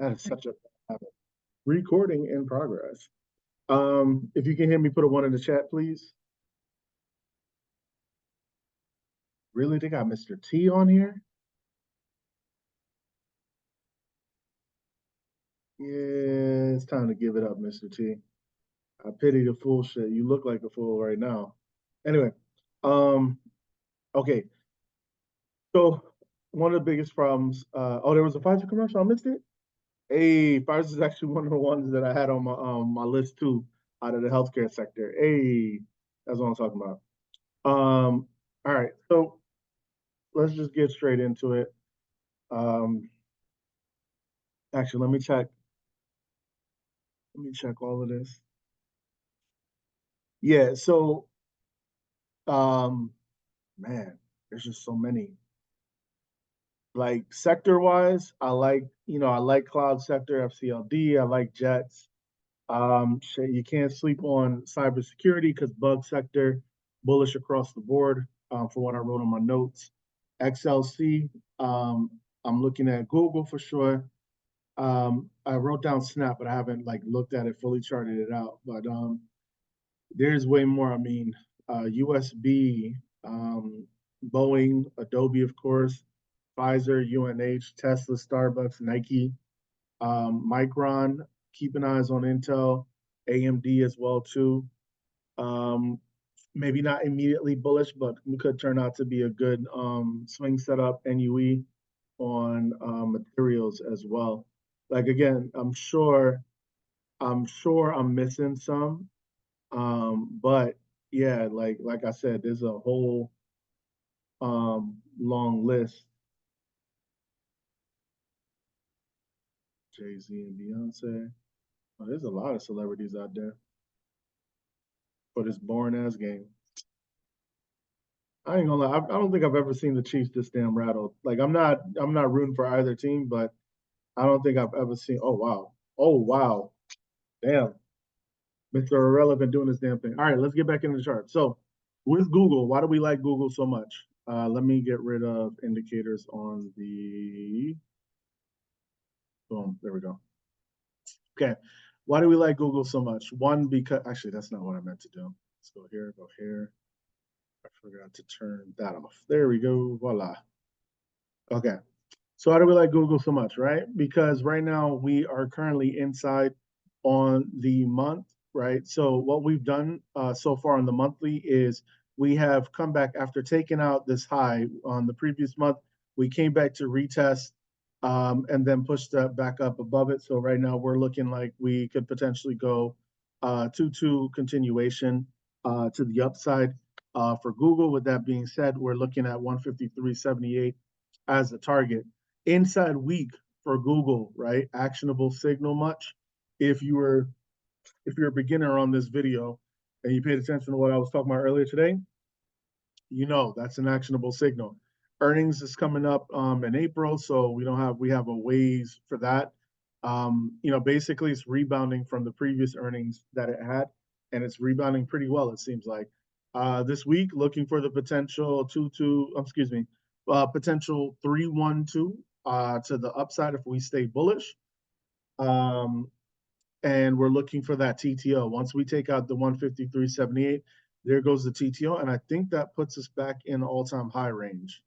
That is such a habit. Recording in progress. If you can hear me, put a one in the chat, please. Really? They got Mr. T on here? Yeah, it's time to give it up, Mr. T. I pity the fool shit. You look like a fool right now. Anyway, um, okay. So one of the biggest problems, oh, there was a Pfizer commercial. I missed it. Hey, Pfizer is actually one of the ones that I had on my list too, out of the healthcare sector. Hey, that's what I'm talking about. All right, so let's just get straight into it. Um, actually, let me check. Let me check all of this. Yeah, so um, man, there's just so many. Like sector wise, I like cloud sector, FCLD, I like Jets. Shit, you can't sleep on cybersecurity because bug sector, bullish across the board, for what I wrote on my notes. XLC, I'm looking at Google for sure. I wrote down Snap, but I haven't like looked at it fully, charted it out. But there's way more. I mean, USB, Boeing, Adobe, of course, Pfizer, UNH, Tesla, Starbucks, Nike, Micron. Keep an eyes on Intel, AMD as well too. Um, Maybe not immediately bullish, but could turn out to be a good swing setup. NUE on materials as well. Like again, I'm sure I'm missing some, but yeah, like I said, there's a whole long list. Jay Z and Beyonce. Oh, there's a lot of celebrities out there for this boring ass game. I ain't gonna lie. I don't think I've ever seen the Chiefs this damn rattled. Like I'm not rooting for either team, but I don't think I've ever seen. Oh wow, damn, Mr. Irrelevant doing this damn thing. All right, let's get back in the chart. So with Google, why do we like Google so much? Let me get rid of indicators on the. Boom, there we go. Okay, why do we like Google so much? One, because actually that's not what I meant to do. Let's go here, go here. I forgot to turn that off. There we go. Voila. Okay. So why do we like Google so much, right? Because right now we are currently inside on the month, right? So what we've done so far on the monthly is we have come back after taking out this high on the previous month. We came back to retest and then pushed that back up above it. So right now we're looking like we could potentially go 2-2 continuation to the upside for Google. With that being said, we're looking at 153.78 as the target. Inside week for Google, right? Actionable signal much. If you were if you're a beginner on this video and you paid attention to what I was talking about earlier today, you know that's an actionable signal. Earnings is coming up in April, so we have a ways for that. Basically it's rebounding from the previous earnings that it had, and it's rebounding pretty well, it seems like. This week, looking for the potential excuse me, potential 312 to the upside if we stay bullish. Um, and we're looking for that TTO. Once we take out the 153.78, there goes the TTO, and I think that puts us back in all-time high range.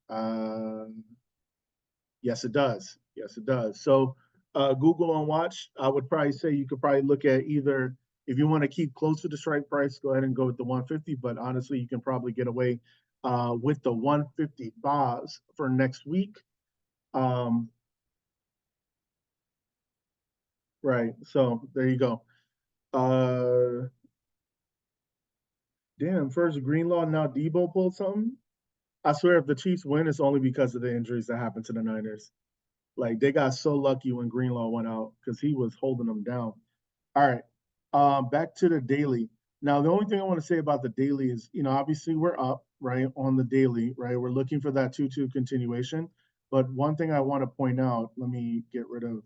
Yes, it does. Yes, it does. So Google on watch, I would probably say you could probably look at either if you want to keep close to the strike price, go ahead and go with the 150. But honestly, you can probably get away with the 155s for next week. Um, right. So there you go. Uh, Damn, first Greenlaw, now Debo pulled something. I swear, if the Chiefs win, it's only because of the injuries that happened to the Niners. Like they got so lucky when Greenlaw went out because he was holding them down. All right, back to the daily. Now, the only thing I want to say about the daily is, obviously we're up right on the daily, right? We're looking for that 2-2 continuation. But one thing I want to point out, let me get rid of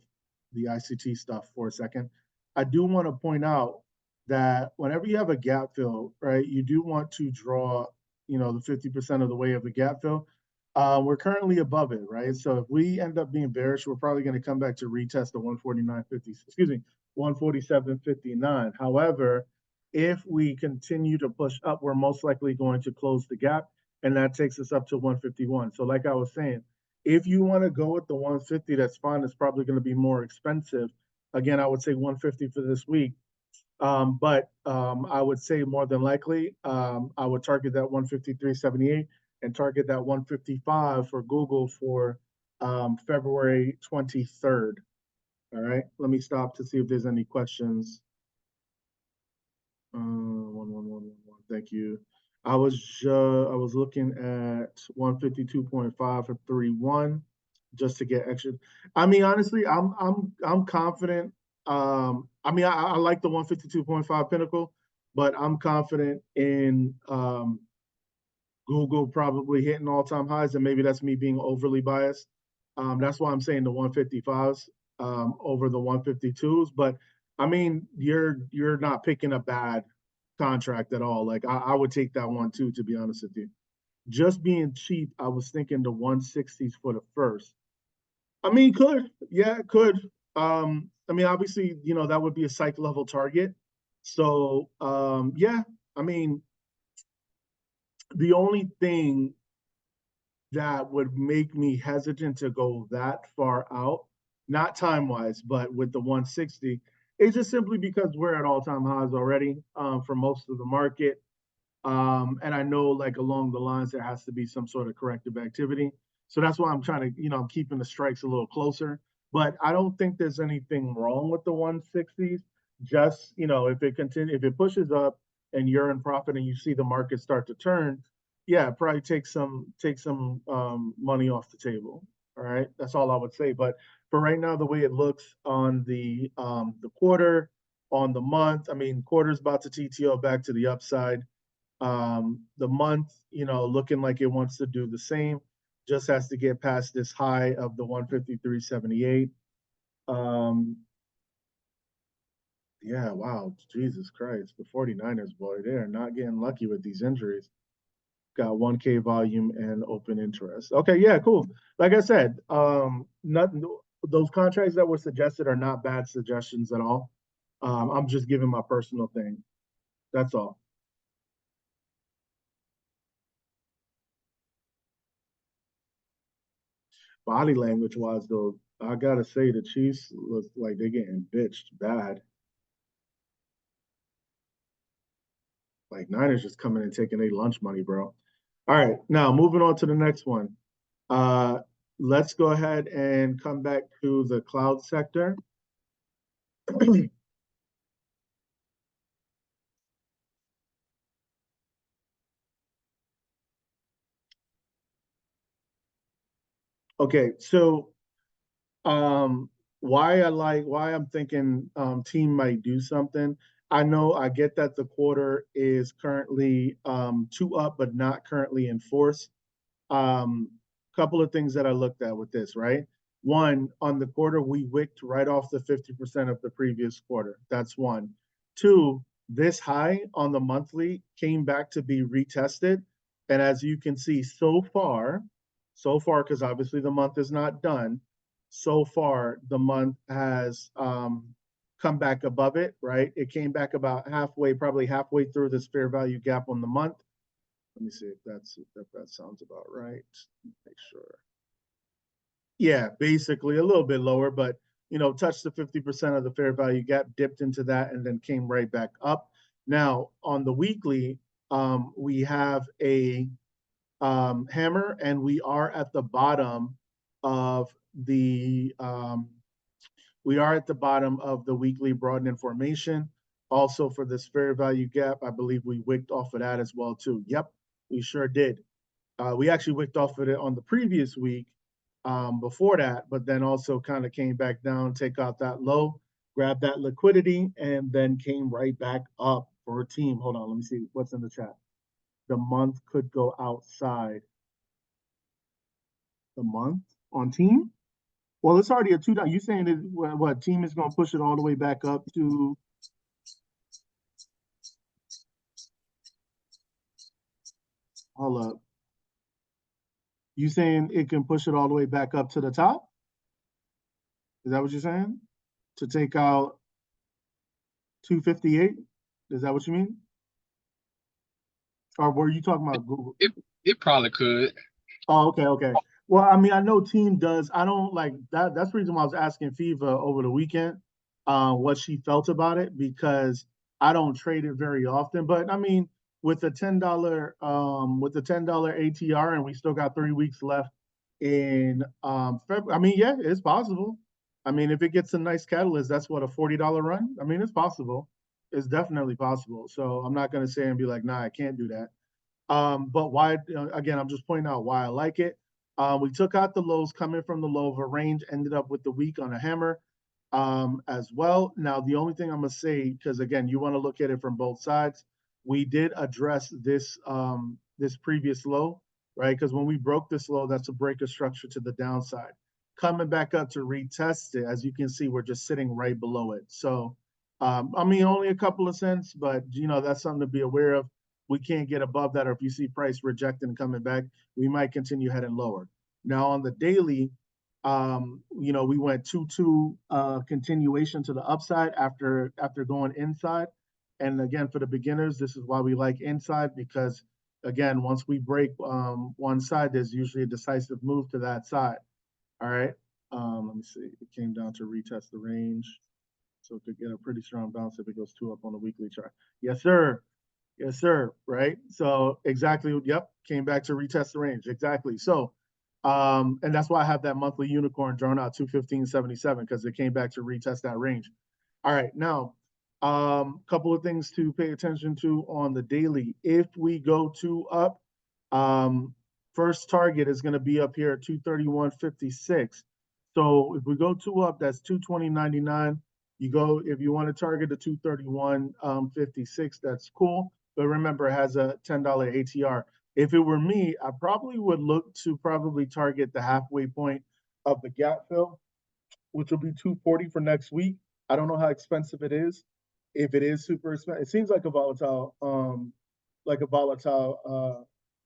the ICT stuff for a second. I do want to point out that whenever you have a gap fill, right, you do want to draw, the 50% of the way of the gap fill. We're currently above it, right? So if we end up being bearish, we're probably going to come back to retest the 149.50, excuse me, 147.59. However, if we continue to push up, we're most likely going to close the gap, and that takes us up to 151. So like I was saying, if you want to go with the 150, that's fine. It's probably going to be more expensive. Again, I would say 150 for this week. But I would say more than likely, I would target that 153.78 and target that 155 for Google for February 23rd. All right, let me stop to see if there's any questions. 11111. Thank you. I was looking at 152.5 for 3-1 just to get extra. I mean, honestly, I'm confident. I mean, I like the 152.5 pinnacle, but I'm confident in Google probably hitting all-time highs, and maybe that's me being overly biased. That's why I'm saying the 155s over the 152s. But I mean, you're not picking a bad contract at all. Like I would take that one too, to be honest with you. Just being cheap, I was thinking the 160s for the first. I mean, could. Yeah, it could. I mean, obviously, that would be a psych level target. So yeah, I mean, the only thing that would make me hesitant to go that far out, not time wise, but with the 160, is just simply because we're at all time highs already for most of the market. And I know like along the lines there has to be some sort of corrective activity. So that's why I'm trying to, I'm keeping the strikes a little closer. But I don't think there's anything wrong with the 160s. Just, if it pushes up and you're in profit and you see the market start to turn, yeah, probably take some money off the table. All right. That's all I would say. But for right now, the way it looks on the quarter, on the month, I mean, quarter's about to TTO back to the upside. The month, looking like it wants to do the same, just has to get past this high of the 153.78. Yeah, wow, Jesus Christ. The 49ers, boy, they are not getting lucky with these injuries. Got 1K volume and open interest. Okay, yeah, cool. Like I said, nothing those contracts that were suggested are not bad suggestions at all. I'm just giving my personal thing. That's all. Body language wise, though, I gotta say the Chiefs look like they're getting bitched bad. Like Niners just coming and taking their lunch money, bro. All right, now moving on to the next one. Uh, let's go ahead and come back to the cloud sector. Okay, so um, why I'm thinking team might do something. I know I get that the quarter is currently two up, but not currently in force. Um, Couple of things that I looked at with this, right? One, on the quarter, we wicked right off the 50% of the previous quarter. That's one. Two, this high on the monthly came back to be retested. And as you can see, so far, because obviously the month is not done, so far the month has come back above it, right? It came back about halfway, probably halfway through this fair value gap on the month. Let me see if that sounds about right. Make sure. Yeah, basically a little bit lower, but touched the 50% of the fair value gap, dipped into that, and then came right back up. Now on the weekly, we have a hammer, and we are at the bottom of the weekly broadening formation. Also for this fair value gap, I believe we wicked off of that as well too. Yep, we sure did. We actually wicked off of it on the previous week before that, but then also kind of came back down, take out that low, grab that liquidity, and then came right back up for a team. Hold on, let me see what's in the chat. The month could go outside the month on team. Well, it's already a two. You saying that what team is going to push it all the way back up to? Hold up. You saying it can push it all the way back up to the top? Is that what you're saying? To take out 258? Is that what you mean? Or were you talking about Google? It probably could. Oh, okay, okay. Well, I mean, I know Team does. I don't like that. That's the reason why I was asking Fiva over the weekend, what she felt about it because I don't trade it very often. But I mean, with the $10 ATR, and we still got 3 weeks left in February. I mean, yeah, it's possible. I mean, if it gets a nice catalyst, that's what, a $40 run. I mean, it's possible. It's definitely possible. So I'm not gonna say and be like, nah, I can't do that. But why, again, I'm just pointing out why I like it. We took out the lows coming from the low of a range, ended up with the week on a hammer as well. Now, the only thing I'm going to say, because again, you want to look at it from both sides, we did address this previous low, right? Because when we broke this low, that's a break of structure to the downside. Coming back up to retest it, as you can see, we're just sitting right below it. So, I mean, only a couple of cents, but that's something to be aware of. We can't get above that, or if you see price rejecting and coming back, we might continue heading lower. Now on the daily, we went 2-2 continuation to the upside after going inside. And again, for the beginners, this is why we like inside because again, once we break one side, there's usually a decisive move to that side. All right. Let me see. It came down to retest the range. So it could get a pretty strong bounce if it goes two up on the weekly chart. Yes, sir. Yes, sir. Right. So exactly. Yep. Came back to retest the range. Exactly. So, and that's why I have that monthly unicorn drawn out 215.77 because it came back to retest that range. All right. Now, couple of things to pay attention to on the daily. If we go two up, um, first target is going to be up here at 231.56. So if we go two up, that's 220.99. You go if you want to target the 231.56, that's cool. But remember, it has a $10 ATR. If it were me, I probably would look to probably target the halfway point of the gap fill, which will be 240 for next week. I don't know how expensive it is. If it is super expensive, it seems like a volatile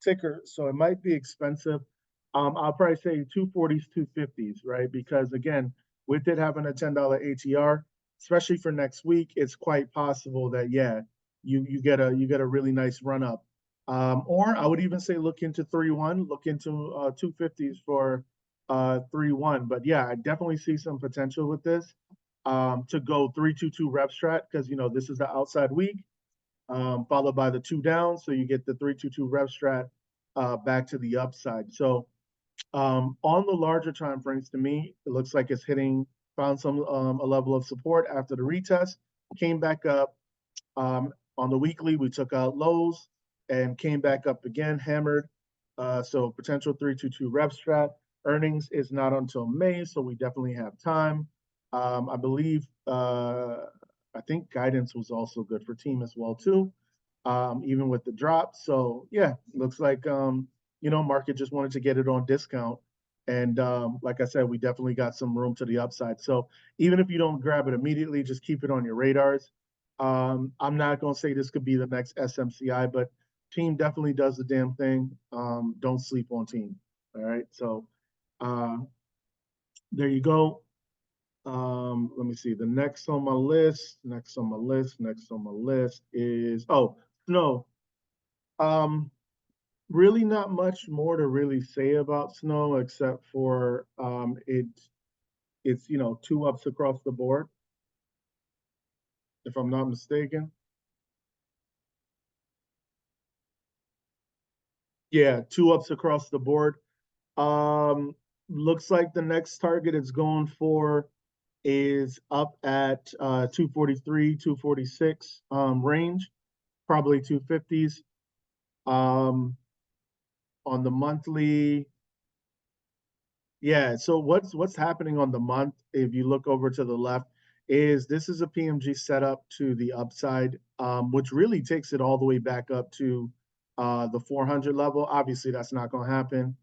ticker, so it might be expensive. I'll probably say 240s, 250s, right? Because again, with it having a $10 ATR, especially for next week, it's quite possible that yeah, you get a really nice run up. Or I would even say look into 3-1, look into 250s for 3-1. But yeah, I definitely see some potential with this to go 3-2-2 rep strat because this is the outside week, followed by the two down, so you get the 3-2-2 rep strat back to the upside. So on the larger time frames, to me, it looks like it's found some a level of support after the retest, came back up. On the weekly, we took out lows and came back up again, hammered. So potential 3-2-2 rep strat. Earnings is not until May, so we definitely have time. I believe, I think guidance was also good for team as well too, even with the drop. So yeah, looks like market just wanted to get it on discount. And like I said, we definitely got some room to the upside. So even if you don't grab it immediately, just keep it on your radars. I'm not going to say this could be the next SMCI, but team definitely does the damn thing. Don't sleep on team. All right. So uh, there you go. Let me see. The next on my list, next on my list, next on my list is snow. Um, really not much more to really say about snow except for it's two ups across the board, if I'm not mistaken. Yeah, two ups across the board. Um, Looks like the next target it's going for is up at 243, 246 range, probably 250s. On the monthly, yeah. So what's happening on the month, if you look over to the left, is this is a PMG setup to the upside, which really takes it all the way back up to the 400 level. Obviously, that's not going to happen,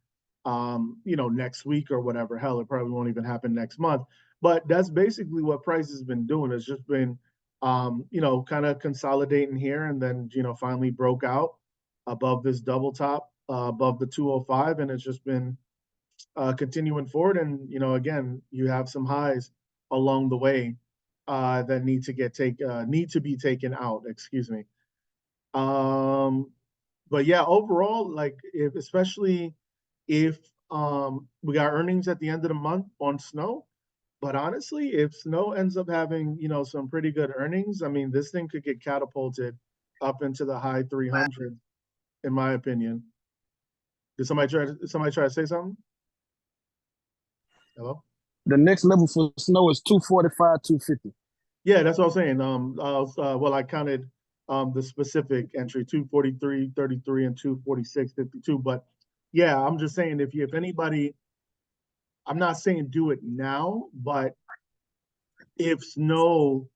next week or whatever. Hell, it probably won't even happen next month. But that's basically what price has been doing. It's just been, kind of consolidating here, and then finally broke out above this double top above the 205, and it's just been continuing forward. And again, you have some highs along the way that need to be taken out. Excuse me. But yeah, overall, like especially if we got earnings at the end of the month on snow. But honestly, if snow ends up having some pretty good earnings, I mean, this thing could get catapulted up into the high 300s, in my opinion. Did somebody try to say something? Hello? The next level for snow is 245, 250. Yeah, that's what I was saying. Well, I counted the specific entry 243, 33, and 246, 52. But yeah, I'm just saying if anybody, I'm not saying do it now, but if snow,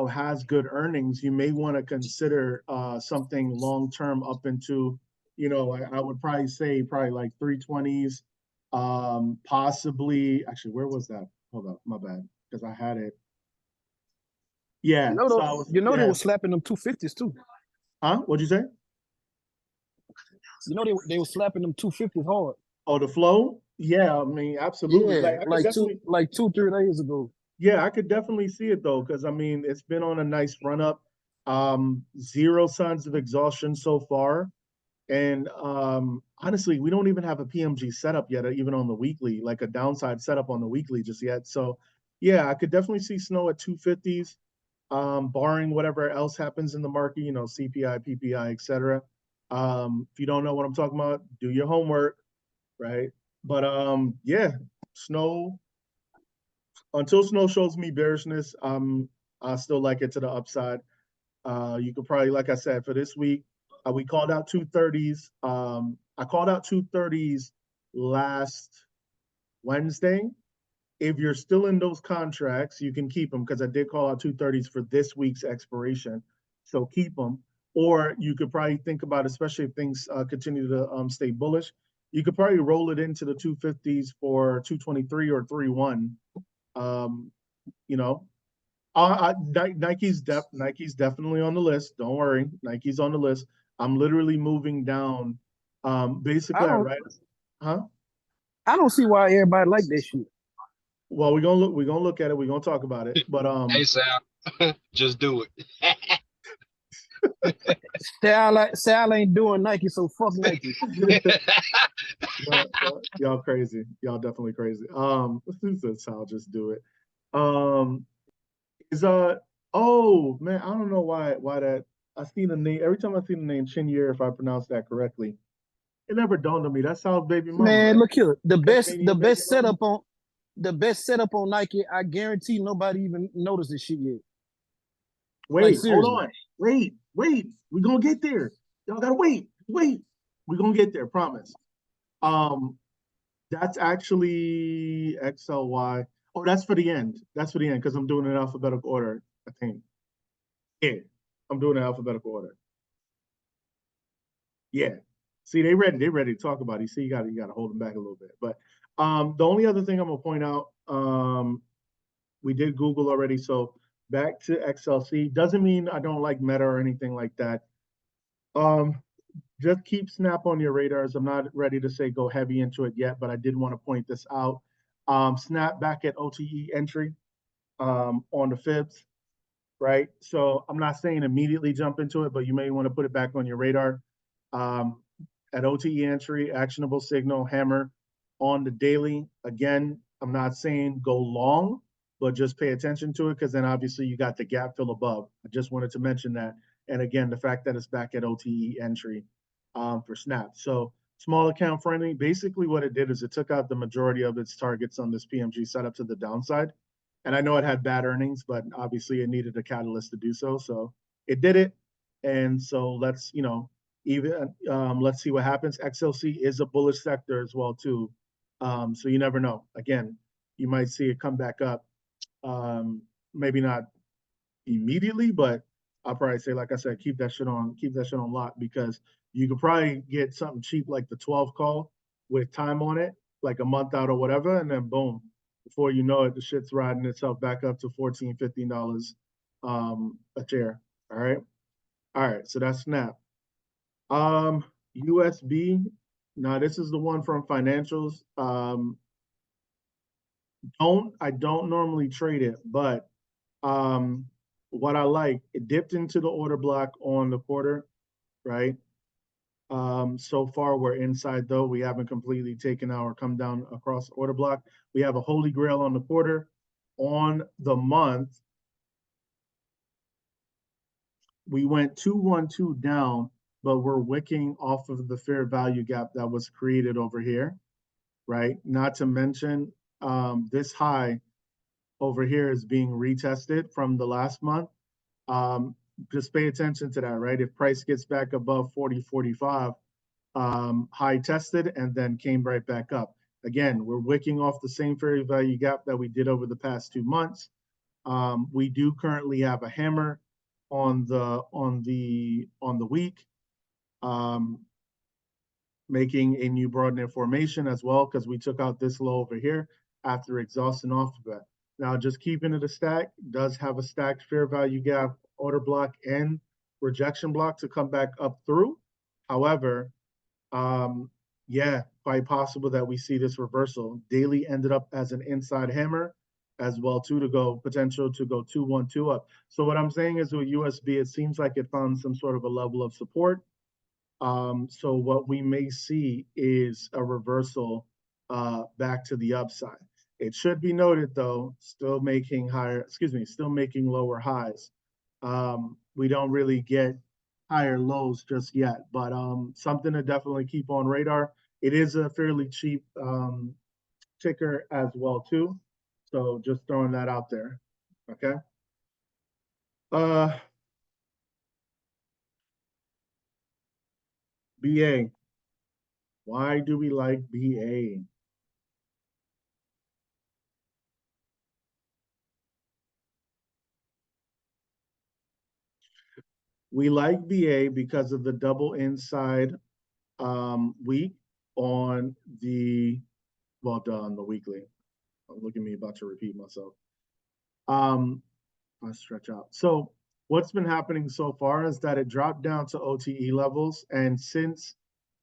has good earnings, you may want to consider something long term up into, I would probably say probably like 320s, possibly. Actually, where was that? Hold up, my bad, because I had it. Yeah, so I was, They yeah. were slapping them 250s too. Huh? What'd you say? They were slapping them 250s hard. Oh, the flow? Yeah, I mean, absolutely. Yeah, Like I could definitely, 2-3 days ago. yeah, I could definitely see it though, because I mean, it's been on a nice run up. Zero signs of exhaustion so far. And honestly, we don't even have a PMG setup yet, even on the weekly, like a downside setup on the weekly just yet. So yeah, I could definitely see snow at 250s, barring whatever else happens in the market, CPI, PPI, etc. If you don't know what I'm talking about, do your homework, right? But yeah, snow until snow shows me bearishness, I still like it to the upside. You could probably, like I said, for this week, we called out 230s. I called out 230s last Wednesday. If you're still in those contracts, you can keep them because I did call out 230s for this week's expiration. So keep them. Or you could probably think about, especially if things continue to stay bullish, you could probably roll it into the 250s for 223 or 31. Um, you know, Nike's definitely on the list. Don't worry, Nike's on the list. I'm literally moving down. I Basically, I don't read, huh? I don't see why everybody like that shit. Well, we're gonna look. We're gonna look at it. We're gonna talk about it. But Hey Sal, just do it. Sal ain't doing Nike, so fuck Nike. y'all crazy. Y'all definitely crazy. That's how I'll just do it. Um, is oh man, I don't know why that I see the name every time I see the name Chinyer, if I pronounce that correctly. It never dawned on me. That's Sal's baby mama, Man, right? look here. The best the Tasmanian baby best mama. setup on Nike, I guarantee nobody even noticed this shit yet. Like Wait, hold seriously. on. Wait. We're gonna get there. Y'all gotta wait. Wait. We're gonna get there, promise. Um, that's actually XLY. Oh, that's for the end. That's for the end because I'm doing it in alphabetical order, I think. Yeah, I'm doing it in alphabetical order. Yeah. See, they ready. They ready to talk about it. You see, you gotta hold them back a little bit. But the only other thing I'm gonna point out, we did Google already. So back to XLC. Doesn't mean I don't like Meta or anything like that. Um, just keep Snap on your radars. I'm not ready to say go heavy into it yet, but I did want to point this out. Snap back at OTE entry on the fibs, right? So I'm not saying immediately jump into it, but you may want to put it back on your radar. Um, at OTE entry, actionable signal, hammer on the daily. Again, I'm not saying go long, but just pay attention to it because then obviously you got the gap fill above. I just wanted to mention that. And again, the fact that it's back at OTE entry for Snap. So small account friendly. Basically, what it did is it took out the majority of its targets on this PMG setup to the downside. And I know it had bad earnings, but obviously it needed a catalyst to do so. So it did it. And so even let's see what happens. XLC is a bullish sector as well too, so you never know. Again, you might see it come back up. Maybe not immediately, but I'll probably say, like I said, keep that shit on lock because you could probably get something cheap like the 12 call with time on it, like a month out or whatever, and then boom, before you know it, the shit's riding itself back up to $14, $15 a share. All right. So that's Snap. Um, USB. Now this is the one from financials. I don't normally trade it, but what I like, it dipped into the order block on the quarter, right? So far we're inside though. We haven't completely taken our come down across order block. We have a holy grail on the quarter. On the month, we went 212 down, but we're wicking off of the fair value gap that was created over here, right? Not to mention this high over here is being retested from the last month. Just pay attention to that, right? If price gets back above 40, 45, high tested and then came right back up. Again, we're wicking off the same fair value gap that we did over the past 2 months. We do currently have a hammer on the week, making a new broadening formation as well, because we took out this low over here after exhausting off of it. Now, just keeping it a stack, does have a stacked fair value gap, order block, and rejection block to come back up through. However, yeah, quite possible that we see this reversal. Daily ended up as an inside hammer as well too, to go potential to go 212 up. So what I'm saying is with USB, it seems like it found some sort of a level of support. So what we may see is a reversal back to the upside. It should be noted though, still making lower highs. We don't really get higher lows just yet, but something to definitely keep on radar. It is a fairly cheap ticker as well too. So just throwing that out there. Okay. BA. Why do we like BA? We like BA because of the double inside week on the, well done, the weekly. Look at me about to repeat myself. I stretch out. So what's been happening so far is that it dropped down to OTE levels, and since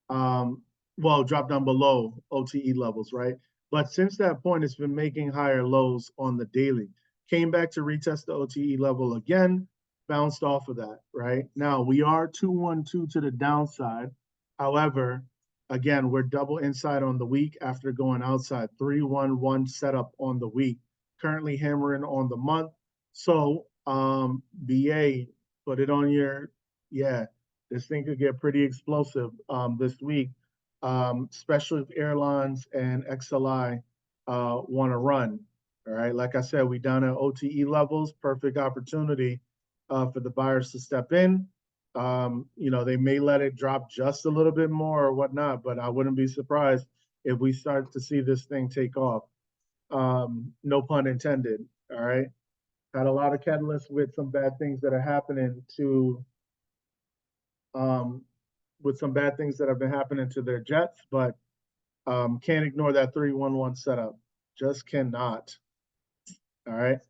dropped down below OTE levels, right? But since that point, it's been making higher lows on the daily. Came back to retest the OTE level again, bounced off of that, right? Now we are 212 to the downside. However, again, we're double inside on the week after going outside. 311 setup on the week. Currently hammering on the month. So BA, put it on your, yeah, this thing could get pretty explosive this week, especially if airlines and XLI want to run. All right, like I said, we down at OTE levels, perfect opportunity for the buyers to step in. They may let it drop just a little bit more or whatnot, but I wouldn't be surprised if we start to see this thing take off. No pun intended. All right. Had a lot of catalysts with some bad things that are happening to have been happening to their jets, but can't ignore that 311 setup. Just cannot. All right.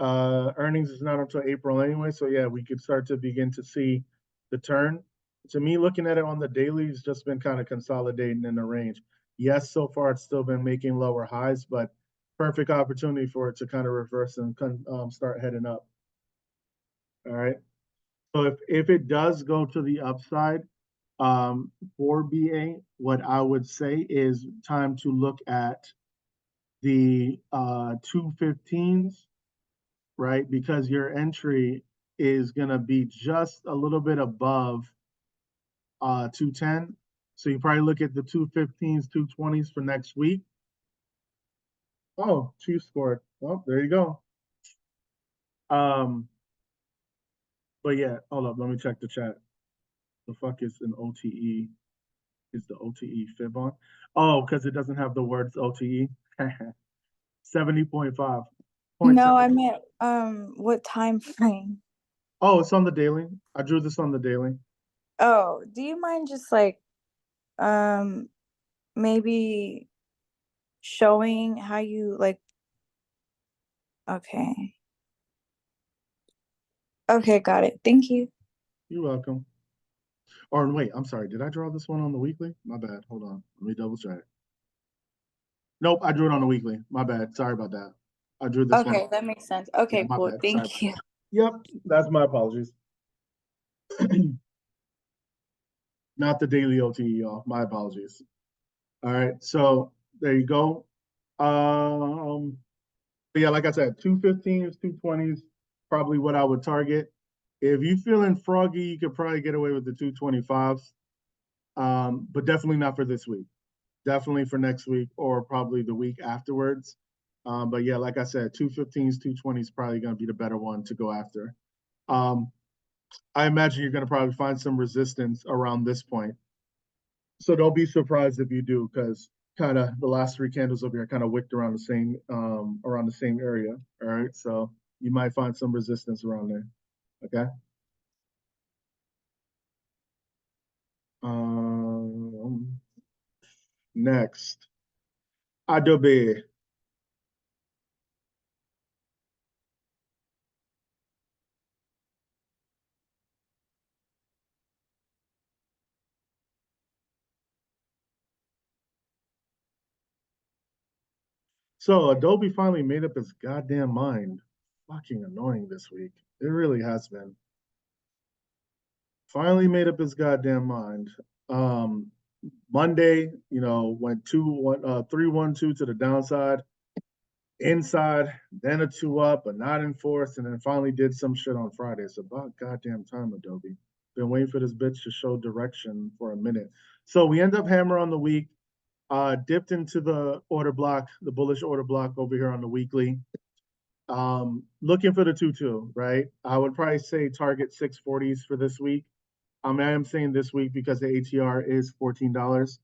Earnings is not until April anyway, so yeah, we could start to begin to see the turn. To me, looking at it on the daily, it's just been kind of consolidating in the range. Yes, so far it's still been making lower highs, but perfect opportunity for it to kind of reverse and start heading up. All right. So if it does go to the upside for BA, what I would say is time to look at the 215s, right? Because your entry is going to be just a little bit above 210. So you probably look at the 215s, 220s for next week. Oh, Chiefs scored. Well, there you go. But yeah, hold up. Let me check the chat. The fuck is an OTE? Is the OTE fib on? Oh, because it doesn't have the words OTE. 70.5. No, I meant what time frame? Oh, it's on the daily. I drew this on the daily. Oh, do you mind just like maybe showing how you like? Okay. Okay, got it. Thank you. You're welcome. Or wait, I'm sorry. Did I draw this one on the weekly? My bad. Hold on. Let me double check. Nope, I drew it on the weekly. My bad. Sorry about that. I drew this one. Okay, that makes sense. Yeah, Okay, my cool. bad. Sorry Thank about you. that. Yep, that's my apologies. Not the daily OTE, y'all. My apologies. All right, so there you go. But yeah, like I said, 215s, 220s, probably what I would target. If you feeling froggy, you could probably get away with the 225s, but definitely not for this week. Definitely for next week or probably the week afterwards. But yeah, like I said, 215s, 220s probably going to be the better one to go after. I imagine you're going to probably find some resistance around this point. So don't be surprised if you do, because kind of the last three candles over here kind of wicked around the same area. All right, so you might find some resistance around there. Okay. Next, Adobe. So Adobe finally made up its goddamn mind. Fucking annoying this week. It really has been. Finally made up its goddamn mind. Um, Monday, went 3-1-2 to the downside, inside, then a 2 up, but not enforced, and then finally did some shit on Friday. It's about goddamn time, Adobe. Been waiting for this bitch to show direction for a minute. So we end up hammer on the week. Dipped into the order block, the bullish order block over here on the weekly. Looking for the 2-2, right? I would probably say target 640s for this week. I am saying this week because the ATR is $14.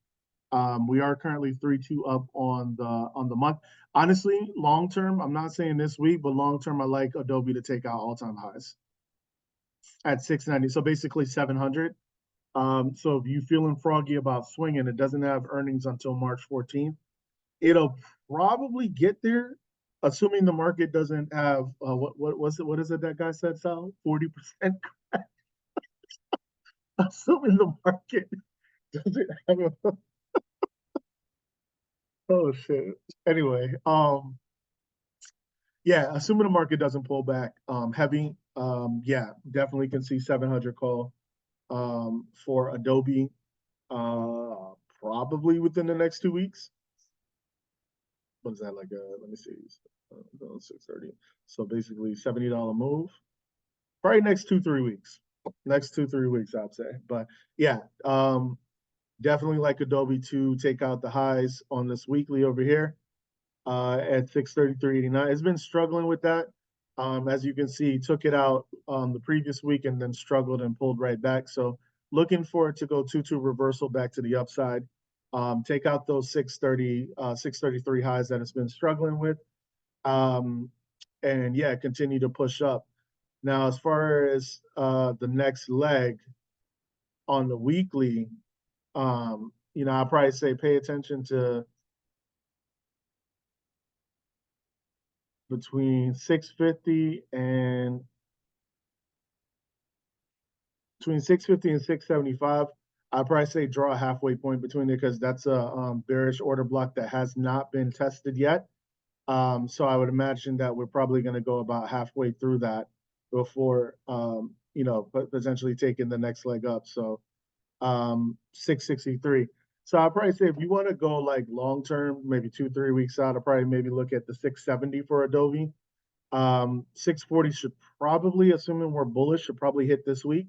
We are currently 3-2 up on the month. Honestly, long term, I'm not saying this week, but long term, I like Adobe to take out all-time highs at 690. So basically 700. So if you feeling froggy about swinging, it doesn't have earnings until March 14th. It'll probably get there, assuming the market doesn't have what is it that guy said, Sal? 40%. Assuming the market doesn't have a oh shit. Anyway, yeah, assuming the market doesn't pull back heavy, yeah, definitely can see 700 call for Adobe probably within the next 2 weeks. What is that like? Let me see. 630. So basically $70 move. Probably next 2-3 weeks. Next 2-3 weeks, I'd say. But yeah, definitely like Adobe to take out the highs on this weekly over here at 633.89. It's been struggling with that. As you can see, took it out the previous week and then struggled and pulled right back. So looking for it to go 2-2 reversal back to the upside. Take out those 633 highs that it's been struggling with. And yeah, continue to push up. Now, as far as the next leg on the weekly, I'll probably say pay attention to between 650 and 675. I'd probably say draw a halfway point between it because that's a bearish order block that has not been tested yet. So I would imagine that we're probably going to go about halfway through that before, potentially taking the next leg up. So 663. So I'd probably say if you want to go like long term, maybe 2-3 weeks out, I'd probably maybe look at the 670 for Adobe. 640 should probably, assuming we're bullish, should probably hit this week.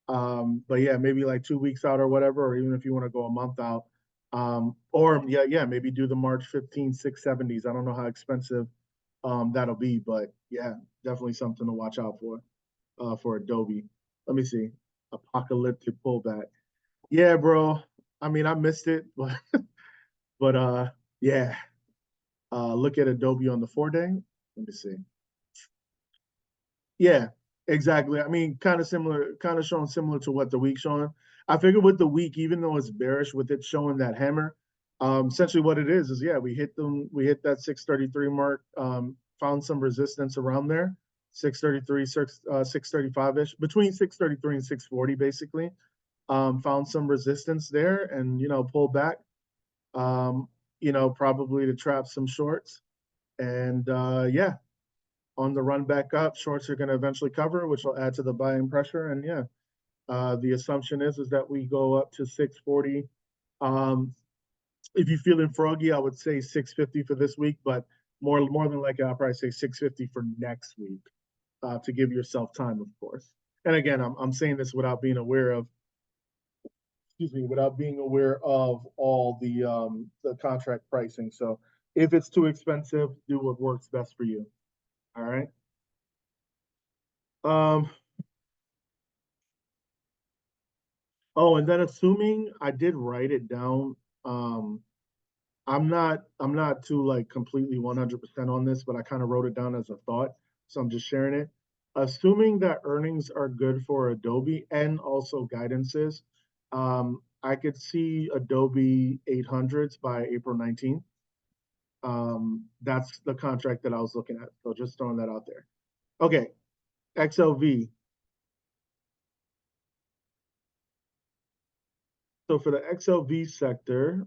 But yeah, maybe like 2 weeks out or whatever, or even if you want to go a month out. Or maybe do the March 15 670s. I don't know how expensive that'll be, but yeah, definitely something to watch out for Adobe. Let me see. Apocalyptic pullback. Yeah, bro. I mean, I missed it, but yeah. Look at Adobe on the 4-day. Let me see. Yeah, exactly. I mean, kind of similar, kind of showing similar to what the week showing. I figured with the week, even though it's bearish, with it showing that hammer, essentially what it is yeah, we hit that 633 mark, found some resistance around there, 633, 635 ish, between 633 and 640, basically. found some resistance there and, pulled back, probably to trap some shorts. And yeah, on the run back up, shorts are going to eventually cover, which will add to the buying pressure. And yeah, the assumption is that we go up to 640. If you're feeling froggy, I would say 650 for this week, but more than likely, I'll probably say 650 for next week, to give yourself time, of course. And again, I'm saying this without being aware of, all the contract pricing. So if it's too expensive, do what works best for you. All right. Oh, and then assuming I did write it down, I'm not too like completely 100% on this, but I kind of wrote it down as a thought, so I'm just sharing it. Assuming that earnings are good for Adobe and also guidances, I could see Adobe 800s by April 19th. That's the contract that I was looking at, so just throwing that out there. Okay, XLV. So for the XLV sector,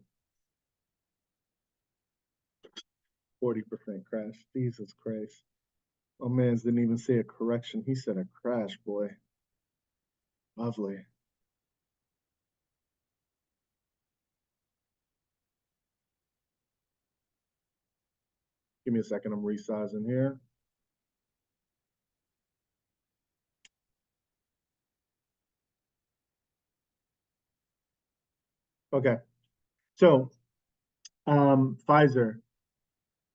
40% crash. Jesus Christ. Oh man, didn't even say a correction. He said a crash, boy. Lovely. Give me a second. I'm resizing here. Okay. So, Pfizer.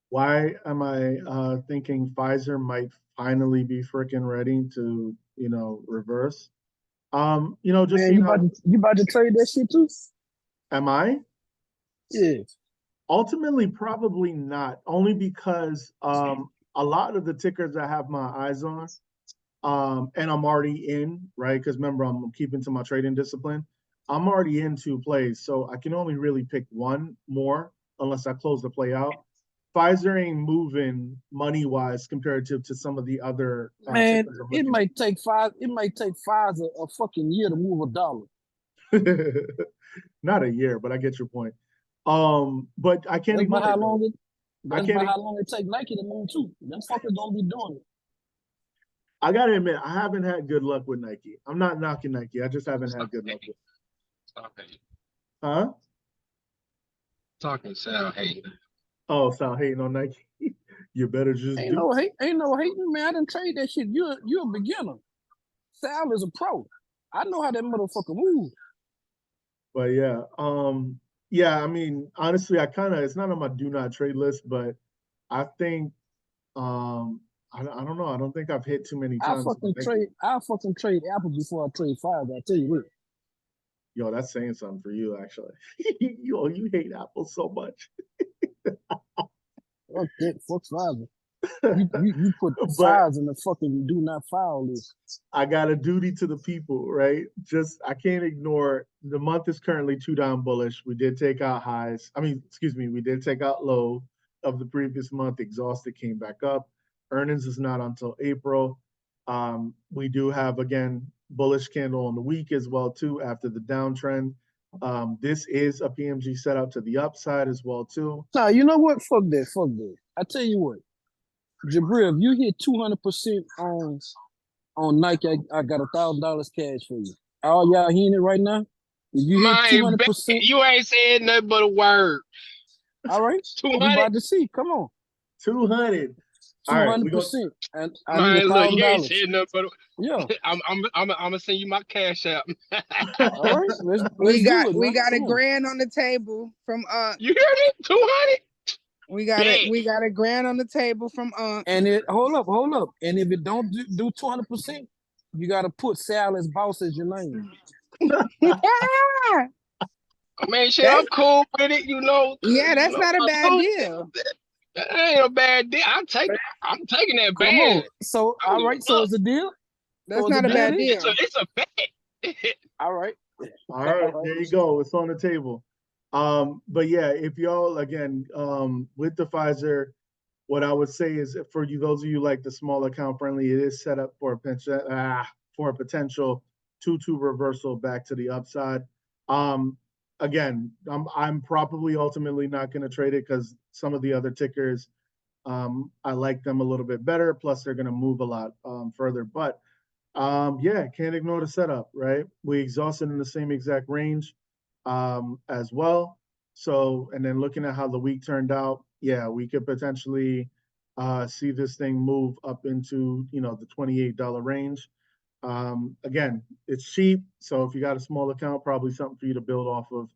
Why am I thinking Pfizer might finally be freaking ready to, reverse? Just Man, you about to trade that shit too? Am I? Yeah. Ultimately, probably not. Only because a lot of the tickers I have my eyes on, and I'm already in, right? Because remember, I'm keeping to my trading discipline. I'm already in 2 plays, so I can only really pick one more unless I close the play out. Pfizer ain't moving money wise comparative to some of the other. Man, it might take Pfizer a fucking year to move $1. Not a year, but I get your point. But I can't ignore how long it take Nike to move too. Them fuckers don't be doing it. I gotta admit, I haven't had good luck with Nike. I'm not knocking Nike. I just haven't had good luck with. Huh? Talking sound hating. Oh, sound hating on Nike. You better just ain't no hating, man. I didn't trade that shit. You're a beginner. Sal is a pro. I know how that motherfucker moves. But yeah, yeah. I mean, honestly, it's not on my do not trade list, but I think, I don't know. I don't think I've hit too many times. I fucking trade Apple before I trade Pfizer. I tell you what. Yo, that's saying something for you, actually. You hate Apple so much. Fuck that. Fuck Pfizer. You put Pfizer in the fucking do not file list. I got a duty to the people, right? I can't ignore the month is currently 2 down bullish. We did take out highs. We did take out low of the previous month. Exhausted came back up. Earnings is not until April. We do have, again, bullish candle on the week as well, too, after the downtrend. This is a PMG setup to the upside as well, too. Nah, you know what? Fuck that. I tell you what. Jabril, if you hit 200% on Nike, I got $1,000 cash for you. All y'all hearing it right now? If you hit 200%, you ain't saying nothing but a word. All right, 200. We about to see. Come on, 200. 200%. And I man, need look, you ain't $1,000. saying nothing but yeah. I'm gonna send you my cash out. All right, we got $1,000 on the table from You hear me? 200. We got $1,000 on the table from And hold up. And if it don't do 200%, you got to put Sal as boss as your name. I mean, shit, I'm cool with it, Yeah, that's not a bad deal. That ain't a bad deal. I'm taking that Come bad. on. So all right, so it's a deal. That's not a bad deal. It's a bet. All right. All right, there you go. It's on the table. But yeah, if y'all again, with the Pfizer, what I would say is for those of you like the small account friendly, it is set up for a potential 2-2 reversal back to the upside. Again, I'm probably ultimately not going to trade it because some of the other tickers, I like them a little bit better. Plus, they're going to move a lot further. But yeah, can't ignore the setup, right? We exhausted in the same exact range as well. So, and then looking at how the week turned out, yeah, we could potentially see this thing move up into, the $28 range. Again, it's cheap. So if you got a small account, probably something for you to build off of,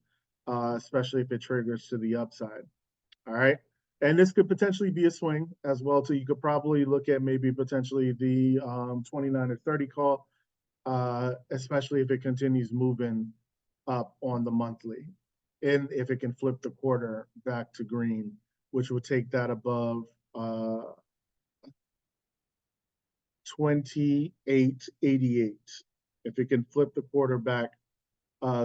especially if it triggers to the upside. All right. And this could potentially be a swing as well. So you could probably look at maybe potentially the 29 or 30 call, especially if it continues moving up on the monthly. And if it can flip the quarter back to green, which would take that above 28.88. If it can flip the quarter back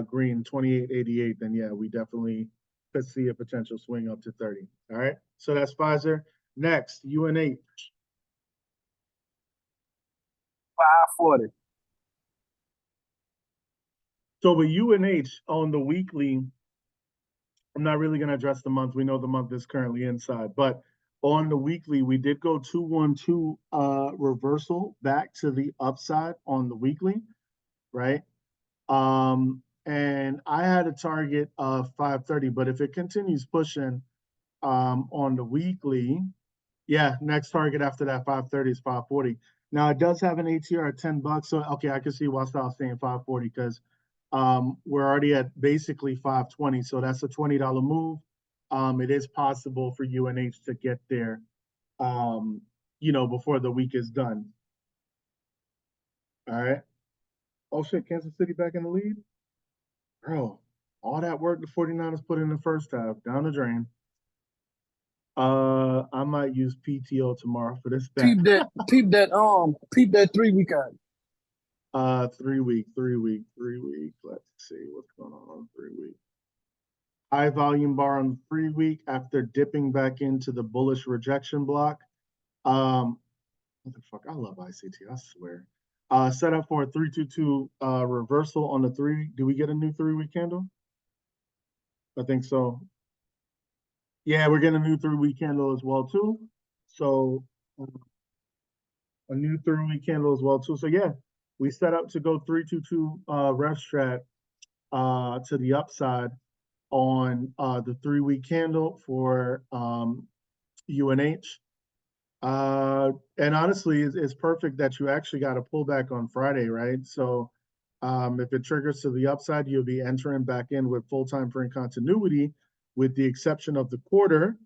green 28.88, then yeah, we definitely could see a potential swing up to 30. All right. So that's Pfizer. Next, UNH. 540. So with UNH on the weekly, I'm not really going to address the month. We know the month is currently inside, but on the weekly, we did go 2-1-2 reversal back to the upside on the weekly, right? And I had a target of 530, but if it continues pushing on the weekly, yeah, next target after that 530 is 540. Now it does have an ATR at $10, so okay, I can see why Styles saying 540 because we're already at basically 520, so that's a $20 move. It is possible for UNH to get there, before the week is done. All right. Oh shit, Kansas City back in the lead? Bro, all that work the 49ers put in the first half, down the drain. I might use PTO tomorrow for this bet. Peep that 3 week out. 3 week. Let's see what's going on 3 week. High volume bar on 3 week after dipping back into the bullish rejection block. What the fuck? I love ICT, I swear. Set up for a 3-2-2 reversal on the 3. Do we get a new 3-week candle? I think so. Yeah, we're getting a new 3-week candle as well too. So a new 3-week candle as well too. So yeah, we set up to go 3-2-2 rev strat to the upside on the 3-week candle for UNH. And honestly, it's perfect that you actually got a pullback on Friday, right? So if it triggers to the upside, you'll be entering back in with full time frame continuity, with the exception of the quarter,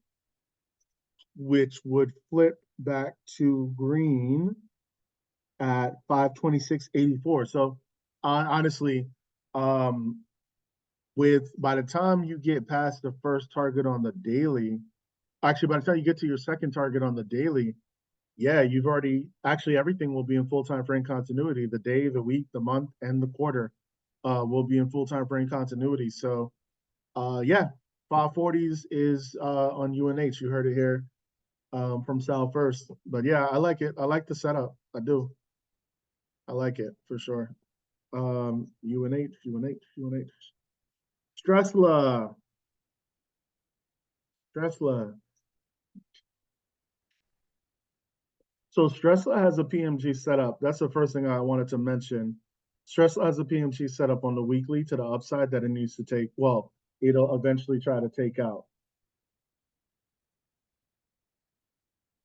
which would flip back to green at 526.84. So honestly, by the time you get past the first target on the daily, actually by the time you get to your second target on the daily, yeah, you've already everything will be in full time frame continuity. The day, the week, the month, and the quarter will be in full time frame continuity. So yeah, 540s is on UNH. You heard it here from Sal first. But yeah, I like it. I like the setup. I do. I like it for sure. UNH. Stressla. So Stressla has a PMG setup. That's the first thing I wanted to mention. Stressla has a PMG setup on the weekly to the upside that it needs to take. Well, it'll eventually try to take out.